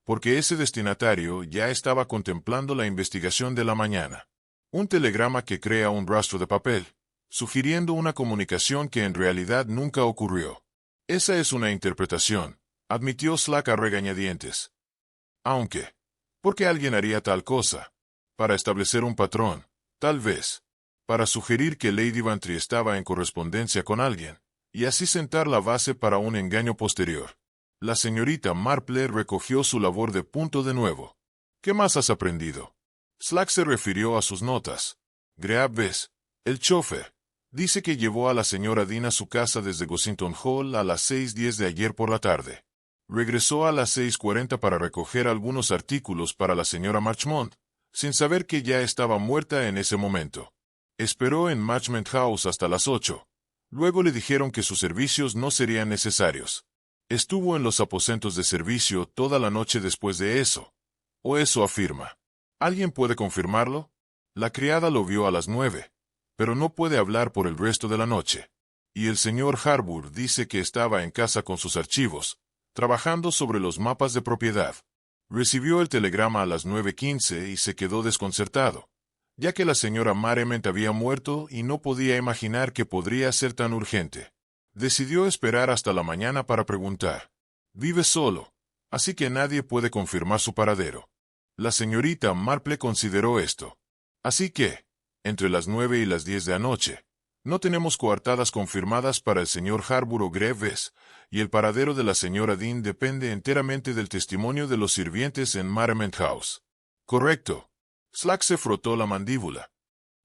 porque ese destinatario ya estaba contemplando la investigación de la mañana. Un telegrama que crea un rastro de papel, sugiriendo una comunicación que en realidad nunca ocurrió. Esa es una interpretación, admitió Slack a regañadientes. Aunque, ¿por qué alguien haría tal cosa? Para establecer un patrón, tal vez. Para sugerir que Lady Bantry estaba en correspondencia con alguien, y así sentar la base para un engaño posterior. La señorita Marple recogió su labor de punto de nuevo. ¿Qué más has aprendido? Slack se refirió a sus notas. Greaves, el chofer, dice que llevó a la señora Dean a su casa desde Gossington Hall a las 6:10 de ayer por la tarde. Regresó a las 6:40 para recoger algunos artículos para la señora Marchmont, sin saber que ya estaba muerta en ese momento. Esperó en Marchmont House hasta las 8. Luego le dijeron que sus servicios no serían necesarios. Estuvo en los aposentos de servicio toda la noche después de eso. O eso afirma. ¿Alguien puede confirmarlo? La criada lo vio a las 9, pero no puede hablar por el resto de la noche. Y el señor Harbour dice que estaba en casa con sus archivos, trabajando sobre los mapas de propiedad. Recibió el telegrama a las 9:15 y se quedó desconcertado, ya que la señora Marement había muerto y no podía imaginar que podría ser tan urgente. Decidió esperar hasta la mañana para preguntar. Vive solo, así que nadie puede confirmar su paradero. La señorita Marple consideró esto. Así que, entre las 9 y las 10 de anoche, no tenemos coartadas confirmadas para el señor Harbour o Greaves, y el paradero de la señora Dean depende enteramente del testimonio de los sirvientes en Marement House. Correcto. Slack se frotó la mandíbula.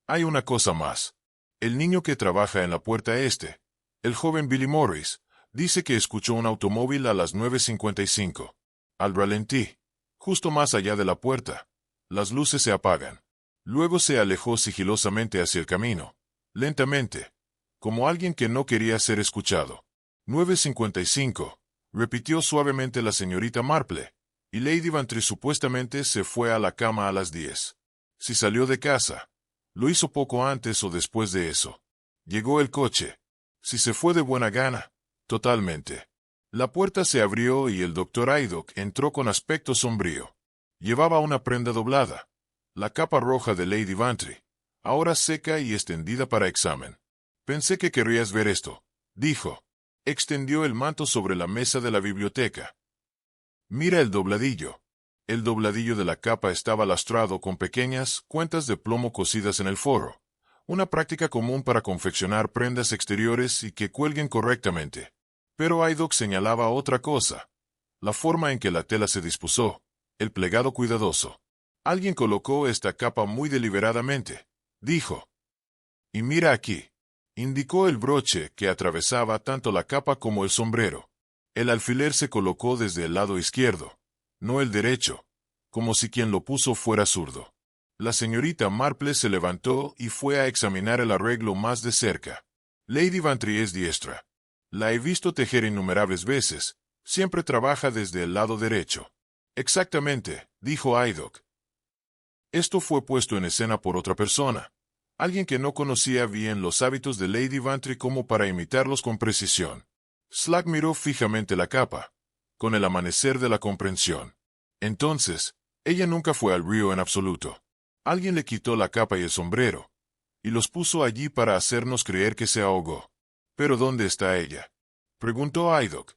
Hay una cosa más. El niño que trabaja en la puerta este, el joven Billy Morris, dice que escuchó un automóvil a las 9:55. Al ralentí, justo más allá de la puerta. Las luces se apagan. Luego se alejó sigilosamente hacia el camino, lentamente, como alguien que no quería ser escuchado. 9:55, repitió suavemente la señorita Marple, y Lady Bantry supuestamente se fue a la cama a las 10. Si salió de casa, lo hizo poco antes o después de eso. Llegó el coche. Si se fue de buena gana, totalmente. La puerta se abrió y el doctor Haydock entró con aspecto sombrío. Llevaba una prenda doblada, la capa roja de Lady Bantry, ahora seca y extendida para examen. Pensé que querrías ver esto, dijo. Extendió el manto sobre la mesa de la biblioteca. Mira el dobladillo. El dobladillo de la capa estaba lastrado con pequeñas cuentas de plomo cosidas en el forro, una práctica común para confeccionar prendas exteriores y que cuelguen correctamente. Pero Haydock señalaba otra cosa. La forma en que la tela se dispuso, el plegado cuidadoso. Alguien colocó esta capa muy deliberadamente, dijo. Y mira aquí. Indicó el broche que atravesaba tanto la capa como el sombrero. El alfiler se colocó desde el lado izquierdo, no el derecho, como si quien lo puso fuera zurdo. La señorita Marple se levantó y fue a examinar el arreglo más de cerca. Lady Bantry es diestra. La he visto tejer innumerables veces, siempre trabaja desde el lado derecho. Exactamente, dijo Haydock. Esto fue puesto en escena por otra persona. Alguien que no conocía bien los hábitos de Lady Bantry como para imitarlos con precisión. Slack miró fijamente la capa, con el amanecer de la comprensión. Entonces, ella nunca fue al río en absoluto. Alguien le quitó la capa y el sombrero, y los puso allí para hacernos creer que se ahogó. ¿Pero dónde está ella?, preguntó Haydock.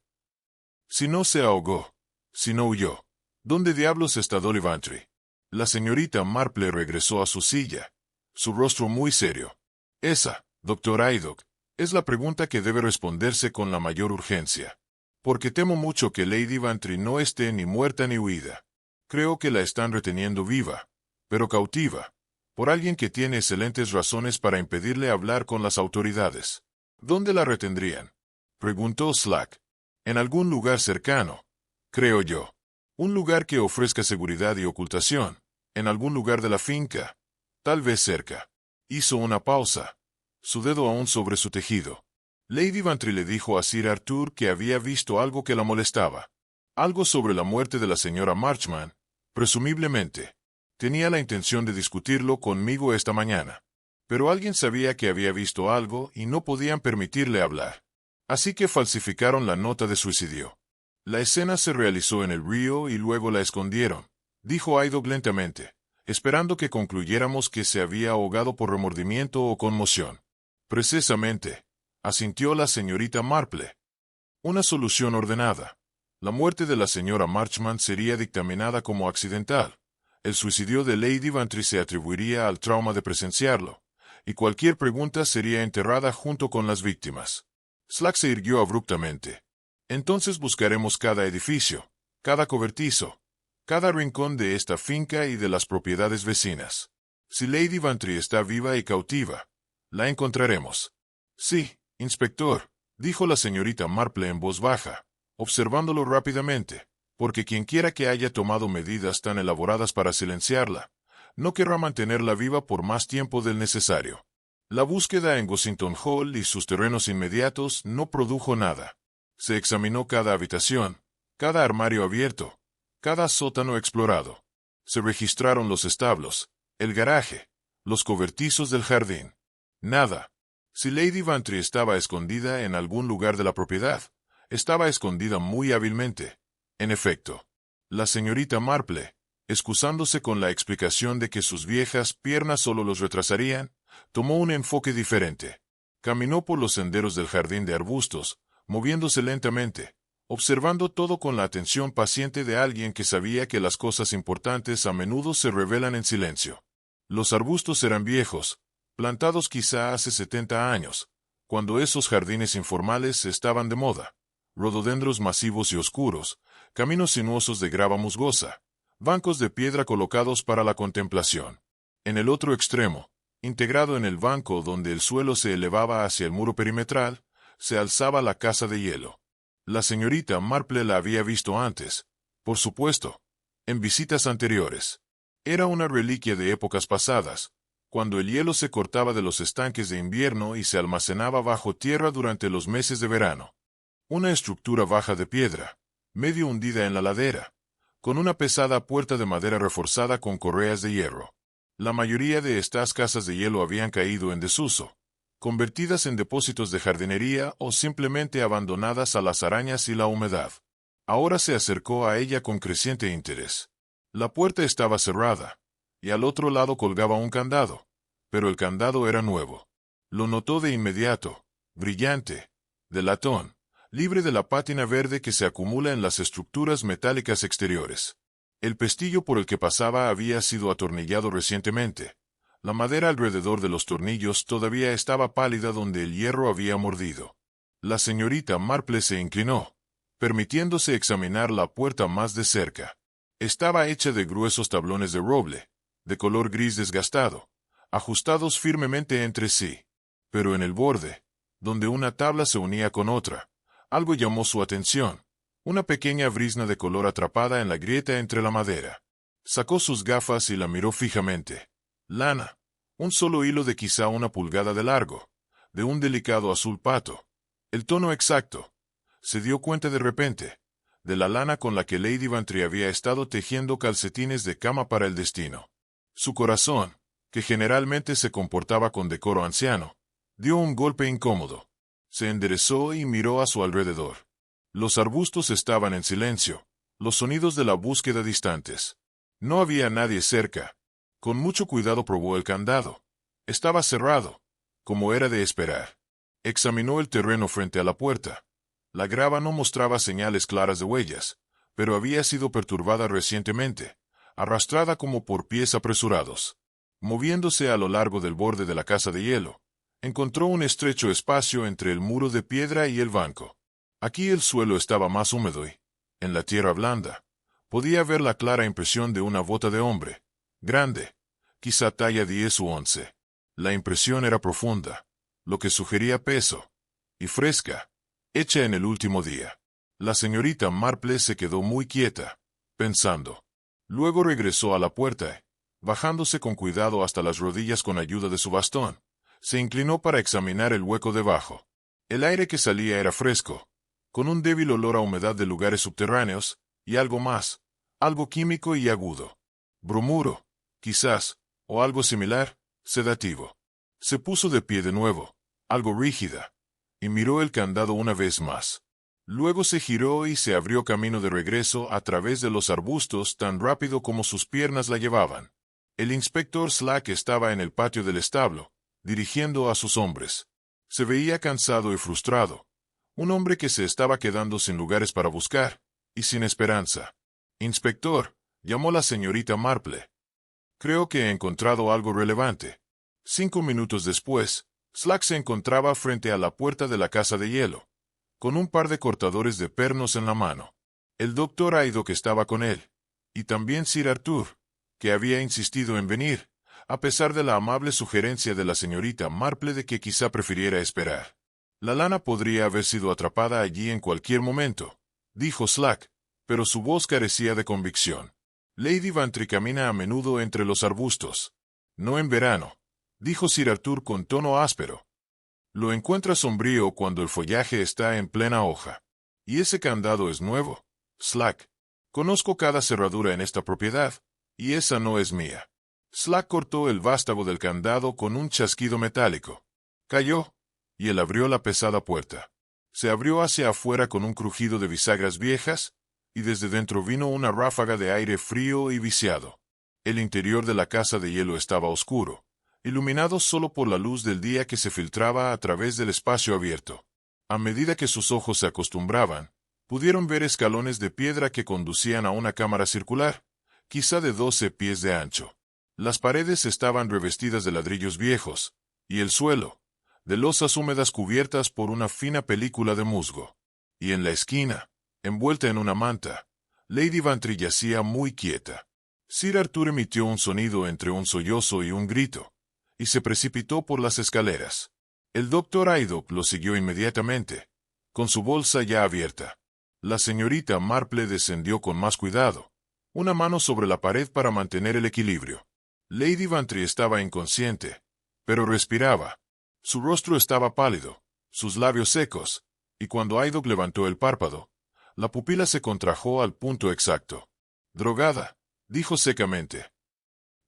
Si no se ahogó, si no huyó, ¿dónde diablos está Dolly Bantry? La señorita Marple regresó a su silla, su rostro muy serio. Esa, doctor Haydock, es la pregunta que debe responderse con la mayor urgencia. Porque temo mucho que Lady Bantry no esté ni muerta ni huida. Creo que la están reteniendo viva, pero cautiva, por alguien que tiene excelentes razones para impedirle hablar con las autoridades. ¿Dónde la retendrían?, preguntó Slack. En algún lugar cercano, creo yo. Un lugar que ofrezca seguridad y ocultación. En algún lugar de la finca. Tal vez cerca. Hizo una pausa, su dedo aún sobre su tejido. Lady Bantry le dijo a Sir Arthur que había visto algo que la molestaba. Algo sobre la muerte de la señora Marchman, presumiblemente. Tenía la intención de discutirlo conmigo esta mañana. Pero alguien sabía que había visto algo y no podían permitirle hablar. Así que falsificaron la nota de suicidio. La escena se realizó en el río y luego la escondieron, dijo Ido lentamente, esperando que concluyéramos que se había ahogado por remordimiento o conmoción. Precisamente, asintió la señorita Marple. Una solución ordenada. La muerte de la señora Marchman sería dictaminada como accidental. El suicidio de Lady Bantry se atribuiría al trauma de presenciarlo, y cualquier pregunta sería enterrada junto con las víctimas. Slack se irguió abruptamente. Entonces buscaremos cada edificio, cada cobertizo, cada rincón de esta finca y de las propiedades vecinas. Si Lady Bantry está viva y cautiva, la encontraremos. Sí, inspector, dijo la señorita Marple en voz baja, observándolo rápidamente, porque quienquiera que haya tomado medidas tan elaboradas para silenciarla, no querrá mantenerla viva por más tiempo del necesario. La búsqueda en Gossington Hall y sus terrenos inmediatos no produjo nada. Se examinó cada habitación, cada armario abierto, cada sótano explorado. Se registraron los establos, el garaje, los cobertizos del jardín. Nada. Si Lady Bantry estaba escondida en algún lugar de la propiedad, estaba escondida muy hábilmente. En efecto, la señorita Marple, excusándose con la explicación de que sus viejas piernas solo los retrasarían, tomó un enfoque diferente. Caminó por los senderos del jardín de arbustos, moviéndose lentamente, observando todo con la atención paciente de alguien que sabía que las cosas importantes a menudo se revelan en silencio. Los arbustos eran viejos, plantados quizá hace 70 años, cuando esos jardines informales estaban de moda. Rododendros masivos y oscuros, caminos sinuosos de grava musgosa, bancos de piedra colocados para la contemplación. En el otro extremo, integrado en el banco donde el suelo se elevaba hacia el muro perimetral, se alzaba la casa de hielo. La señorita Marple la había visto antes, por supuesto, en visitas anteriores. Era una reliquia de épocas pasadas, cuando el hielo se cortaba de los estanques de invierno y se almacenaba bajo tierra durante los meses de verano. Una estructura baja de piedra, medio hundida en la ladera, con una pesada puerta de madera reforzada con correas de hierro. La mayoría de estas casas de hielo habían caído en desuso, convertidas en depósitos de jardinería o simplemente abandonadas a las arañas y la humedad. Ahora se acercó a ella con creciente interés. La puerta estaba cerrada, y al otro lado colgaba un candado, pero el candado era nuevo. Lo notó de inmediato, brillante, de latón, libre de la pátina verde que se acumula en las estructuras metálicas exteriores. El pestillo por el que pasaba había sido atornillado recientemente. La madera alrededor de los tornillos todavía estaba pálida donde el hierro había mordido. La señorita Marple se inclinó, permitiéndose examinar la puerta más de cerca. Estaba hecha de gruesos tablones de roble, de color gris desgastado, ajustados firmemente entre sí. Pero en el borde, donde una tabla se unía con otra, algo llamó su atención, una pequeña brizna de color atrapada en la grieta entre la madera. Sacó sus gafas y la miró fijamente. Lana, un solo hilo de quizá 1 pulgada de largo, de un delicado azul pato. El tono exacto. Se dio cuenta de repente, de la lana con la que Lady Bantry había estado tejiendo calcetines de cama para el destino. Su corazón, que generalmente se comportaba con decoro anciano, dio un golpe incómodo. Se enderezó y miró a su alrededor. Los arbustos estaban en silencio, los sonidos de la búsqueda distantes. No había nadie cerca. Con mucho cuidado probó el candado. Estaba cerrado, como era de esperar. Examinó el terreno frente a la puerta. La grava no mostraba señales claras de huellas, pero había sido perturbada recientemente, arrastrada como por pies apresurados. Moviéndose a lo largo del borde de la casa de hielo, encontró un estrecho espacio entre el muro de piedra y el banco. Aquí el suelo estaba más húmedo y, en la tierra blanda, podía ver la clara impresión de una bota de hombre, grande, quizá talla 10 u 11. La impresión era profunda, lo que sugería peso, y fresca, hecha en el último día. La señorita Marple se quedó muy quieta, pensando. Luego regresó a la puerta Bajándose con cuidado hasta las rodillas con ayuda de su bastón, se inclinó para examinar el hueco debajo. El aire que salía era fresco, con un débil olor a humedad de lugares subterráneos, y algo más, algo químico y agudo. Bromuro, quizás, o algo similar, sedativo. Se puso de pie de nuevo, algo rígida, y miró el candado una vez más. Luego se giró y se abrió camino de regreso a través de los arbustos tan rápido como sus piernas la llevaban. El inspector Slack estaba en el patio del establo, dirigiendo a sus hombres. Se veía cansado y frustrado. Un hombre que se estaba quedando sin lugares para buscar, y sin esperanza. «Inspector», llamó la señorita Marple. «Creo que he encontrado algo relevante». 5 minutos después, Slack se encontraba frente a la puerta de la casa de hielo, con un par de cortadores de pernos en la mano. El doctor Haydock estaba con él, y también Sir Arthur, que había insistido en venir, a pesar de la amable sugerencia de la señorita Marple de que quizá prefiriera esperar. «La lana podría haber sido atrapada allí en cualquier momento», dijo Slack, pero su voz carecía de convicción. «Lady Bantry camina a menudo entre los arbustos. No en verano», dijo Sir Arthur con tono áspero. «Lo encuentra sombrío cuando el follaje está en plena hoja. Y ese candado es nuevo, Slack. Conozco cada cerradura en esta propiedad, y esa no es mía». Slack cortó el vástago del candado con un chasquido metálico. Cayó, y él abrió la pesada puerta. Se abrió hacia afuera con un crujido de bisagras viejas, y desde dentro vino una ráfaga de aire frío y viciado. El interior de la casa de hielo estaba oscuro, iluminado solo por la luz del día que se filtraba a través del espacio abierto. A medida que sus ojos se acostumbraban, pudieron ver escalones de piedra que conducían a una cámara circular, quizá de 12 pies de ancho. Las paredes estaban revestidas de ladrillos viejos, y el suelo, de losas húmedas cubiertas por una fina película de musgo. Y en la esquina, envuelta en una manta, Lady Bantry yacía muy quieta. Sir Arthur emitió un sonido entre un sollozo y un grito, y se precipitó por las escaleras. El doctor Haydock lo siguió inmediatamente, con su bolsa ya abierta. La señorita Marple descendió con más cuidado, una mano sobre la pared para mantener el equilibrio. Lady Bantry estaba inconsciente, pero respiraba. Su rostro estaba pálido, sus labios secos, y cuando Haydock levantó el párpado, la pupila se contrajo al punto exacto. «Drogada», dijo secamente.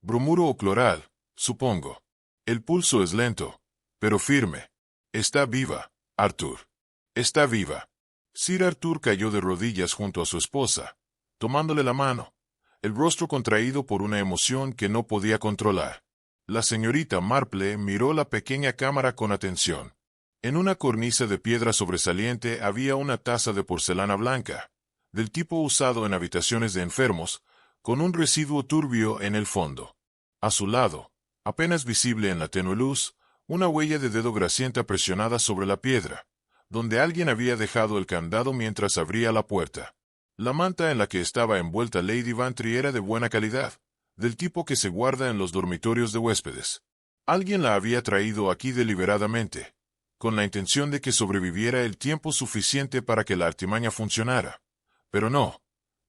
«Bromuro o cloral, supongo. El pulso es lento, pero firme. Está viva, Arthur. Está viva». Sir Arthur cayó de rodillas junto a su esposa, tomándole la mano, el rostro contraído por una emoción que no podía controlar. La señorita Marple miró la pequeña cámara con atención. En una cornisa de piedra sobresaliente había una taza de porcelana blanca, del tipo usado en habitaciones de enfermos, con un residuo turbio en el fondo. A su lado, apenas visible en la tenue luz, una huella de dedo grasienta presionada sobre la piedra, donde alguien había dejado el candado mientras abría la puerta. La manta en la que estaba envuelta Lady Bantry era de buena calidad, del tipo que se guarda en los dormitorios de huéspedes. Alguien la había traído aquí deliberadamente, con la intención de que sobreviviera el tiempo suficiente para que la artimaña funcionara. Pero no,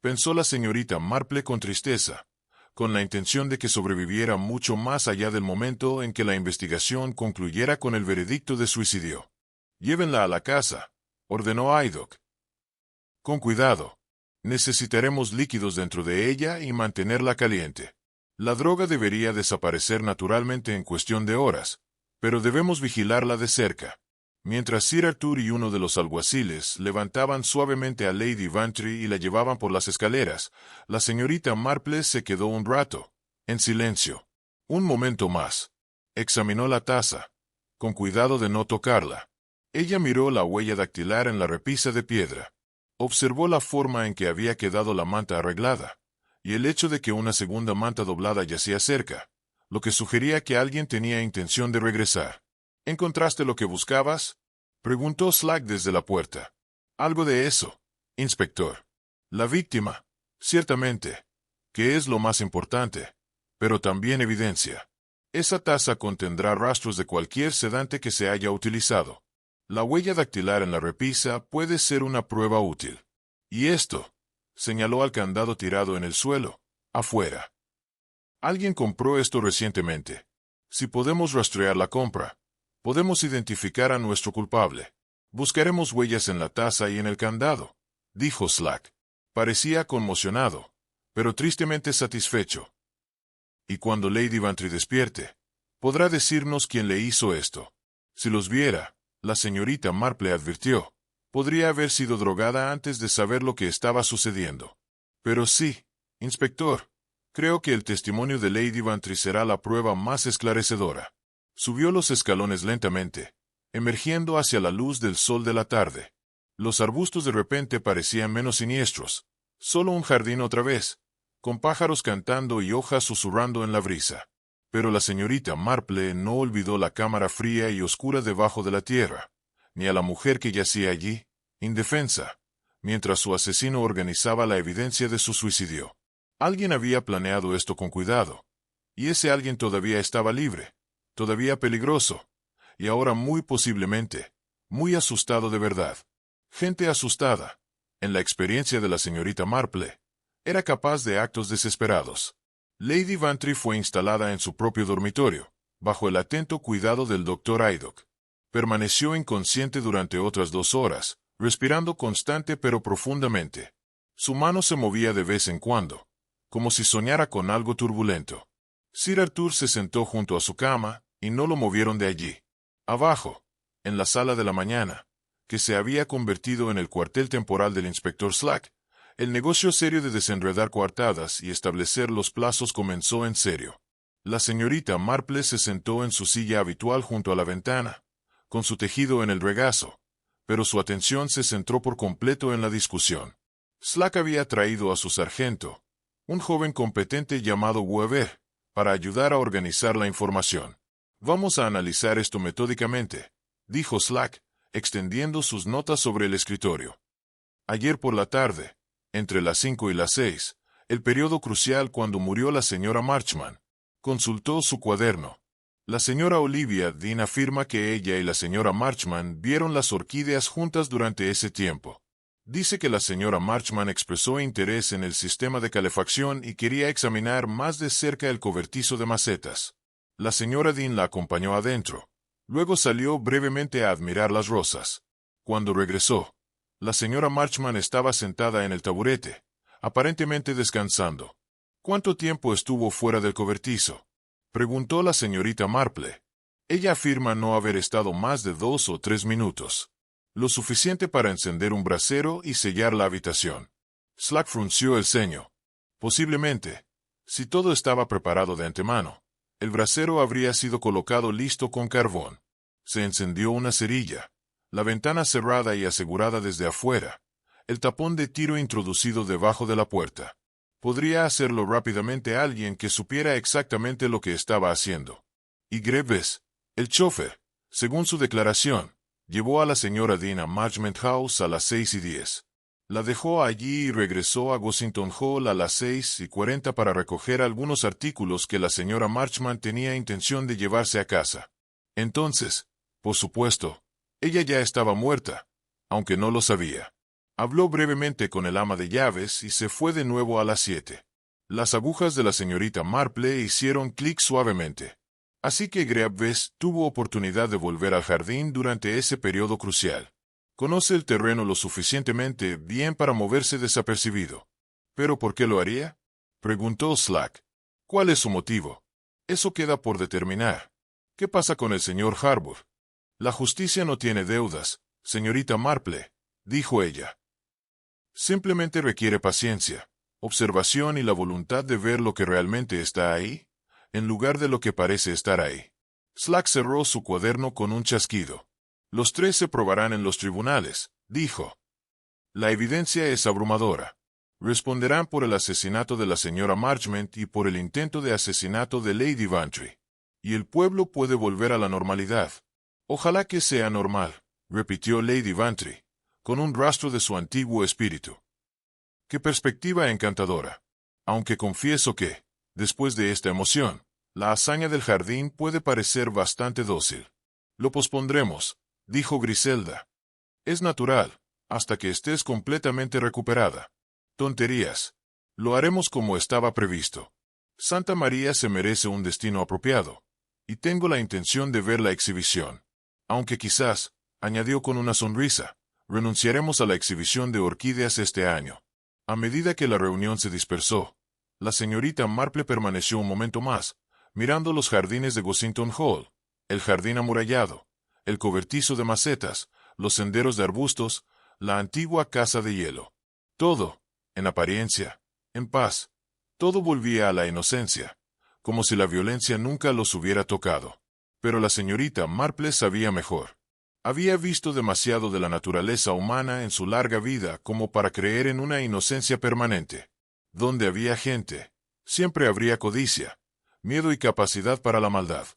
pensó la señorita Marple con tristeza, con la intención de que sobreviviera mucho más allá del momento en que la investigación concluyera con el veredicto de suicidio. «Llévenla a la casa», ordenó Haydock. «Con cuidado. Necesitaremos líquidos dentro de ella y mantenerla caliente. La droga debería desaparecer naturalmente en cuestión de horas, pero debemos vigilarla de cerca». Mientras Sir Arthur y uno de los alguaciles levantaban suavemente a Lady Bantry y la llevaban por las escaleras, la señorita Marple se quedó un rato, en silencio. Un momento más. Examinó la taza, con cuidado de no tocarla. Ella miró la huella dactilar en la repisa de piedra. Observó la forma en que había quedado la manta arreglada, y el hecho de que una segunda manta doblada yacía cerca, lo que sugería que alguien tenía intención de regresar. «¿Encontraste lo que buscabas?», preguntó Slack desde la puerta. «Algo de eso, inspector. La víctima, ciertamente, que es lo más importante, pero también evidencia. Esa taza contendrá rastros de cualquier sedante que se haya utilizado. La huella dactilar en la repisa puede ser una prueba útil. Y esto», señaló al candado tirado en el suelo, afuera. Alguien compró esto recientemente. Si podemos rastrear la compra, podemos identificar a nuestro culpable. Buscaremos huellas en la taza y en el candado, dijo Slack. Parecía conmocionado, pero tristemente satisfecho. Y cuando Lady Bantry despierte, podrá decirnos quién le hizo esto. Si los viera, la señorita Marple advirtió, podría haber sido drogada antes de saber lo que estaba sucediendo. Pero sí, inspector, creo que el testimonio de Lady Bantry será la prueba más esclarecedora. Subió los escalones lentamente, emergiendo hacia la luz del sol de la tarde. Los arbustos de repente parecían menos siniestros. Solo un jardín otra vez, con pájaros cantando y hojas susurrando en la brisa. Pero la señorita Marple no olvidó la cámara fría y oscura debajo de la tierra, ni a la mujer que yacía allí, indefensa, mientras su asesino organizaba la evidencia de su suicidio. Alguien había planeado esto con cuidado, y ese alguien todavía estaba libre, todavía peligroso, y ahora muy posiblemente, muy asustado de verdad. Gente asustada, en la experiencia de la señorita Marple, era capaz de actos desesperados. Lady Bantry fue instalada en su propio dormitorio, bajo el atento cuidado del Dr. Aydock. Permaneció inconsciente durante otras 2 horas, respirando constante pero profundamente. Su mano se movía de vez en cuando, como si soñara con algo turbulento. Sir Arthur se sentó junto a su cama, y no lo movieron de allí. Abajo, en la sala de la mañana, que se había convertido en el cuartel temporal del inspector Slack, el negocio serio de desenredar coartadas y establecer los plazos comenzó en serio. La señorita Marple se sentó en su silla habitual junto a la ventana, con su tejido en el regazo, pero su atención se centró por completo en la discusión. Slack había traído a su sargento, un joven competente llamado Weber, para ayudar a organizar la información. Vamos a analizar esto metódicamente, dijo Slack, extendiendo sus notas sobre el escritorio. Ayer por la tarde, entre las 5 y las 6, el periodo crucial cuando murió la señora Marchman, consultó su cuaderno. La señora Olivia Dean afirma que ella y la señora Marchman vieron las orquídeas juntas durante ese tiempo. Dice que la señora Marchman expresó interés en el sistema de calefacción y quería examinar más de cerca el cobertizo de macetas. La señora Dean la acompañó adentro. Luego salió brevemente a admirar las rosas. Cuando regresó, la señora Marchman estaba sentada en el taburete, aparentemente descansando. ¿Cuánto tiempo estuvo fuera del cobertizo?, preguntó la señorita Marple. Ella afirma no haber estado más de 2 o 3 minutos. Lo suficiente para encender un brasero y sellar la habitación. Slack frunció el ceño. Posiblemente, si todo estaba preparado de antemano, el brasero habría sido colocado listo con carbón. Se encendió una cerilla, la ventana cerrada y asegurada desde afuera, el tapón de tiro introducido debajo de la puerta. Podría hacerlo rápidamente alguien que supiera exactamente lo que estaba haciendo. Y Greaves, el chofer, según su declaración, llevó a la señora Dean a Marchment House a las 6:10. La dejó allí y regresó a Gossington Hall a las 6:40 para recoger algunos artículos que la señora Marchman tenía intención de llevarse a casa. Entonces, por supuesto, ella ya estaba muerta, aunque no lo sabía. Habló brevemente con el ama de llaves y se fue de nuevo a las 7. Las agujas de la señorita Marple hicieron clic suavemente. Así que Greaves tuvo oportunidad de volver al jardín durante ese periodo crucial. Conoce el terreno lo suficientemente bien para moverse desapercibido. ¿Pero por qué lo haría?, preguntó Slack. ¿Cuál es su motivo? Eso queda por determinar. ¿Qué pasa con el señor Harbour? La justicia no tiene deudas, señorita Marple, dijo ella. Simplemente requiere paciencia, observación y la voluntad de ver lo que realmente está ahí, en lugar de lo que parece estar ahí. Slack cerró su cuaderno con un chasquido. Los 3 se probarán en los tribunales, dijo. La evidencia es abrumadora. Responderán por el asesinato de la señora Marchment y por el intento de asesinato de Lady Bantry. Y el pueblo puede volver a la normalidad. Ojalá que sea normal, repitió Lady Bantry, con un rastro de su antiguo espíritu. ¡Qué perspectiva encantadora! Aunque confieso que, después de esta emoción, la hazaña del jardín puede parecer bastante dócil. Lo pospondremos, dijo Griselda. Es natural, hasta que estés completamente recuperada. Tonterías. Lo haremos como estaba previsto. Santa María se merece un destino apropiado, y tengo la intención de ver la exhibición. Aunque quizás, añadió con una sonrisa, renunciaremos a la exhibición de orquídeas este año. A medida que la reunión se dispersó, la señorita Marple permaneció un momento más, mirando los jardines de Gossington Hall, el jardín amurallado, el cobertizo de macetas, los senderos de arbustos, la antigua casa de hielo. Todo, en apariencia, en paz. Todo volvía a la inocencia, como si la violencia nunca los hubiera tocado. Pero la señorita Marple sabía mejor. Había visto demasiado de la naturaleza humana en su larga vida como para creer en una inocencia permanente. Donde había gente, siempre habría codicia, miedo y capacidad para la maldad.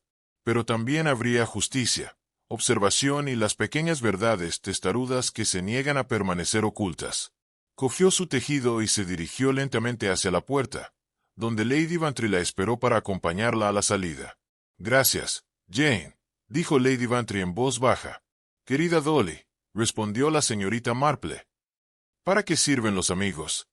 Pero también habría justicia, observación y las pequeñas verdades testarudas que se niegan a permanecer ocultas. Cogió su tejido y se dirigió lentamente hacia la puerta, donde Lady Bantry la esperó para acompañarla a la salida. «Gracias, Jane», dijo Lady Bantry en voz baja. «Querida Dolly», respondió la señorita Marple. «¿Para qué sirven los amigos?».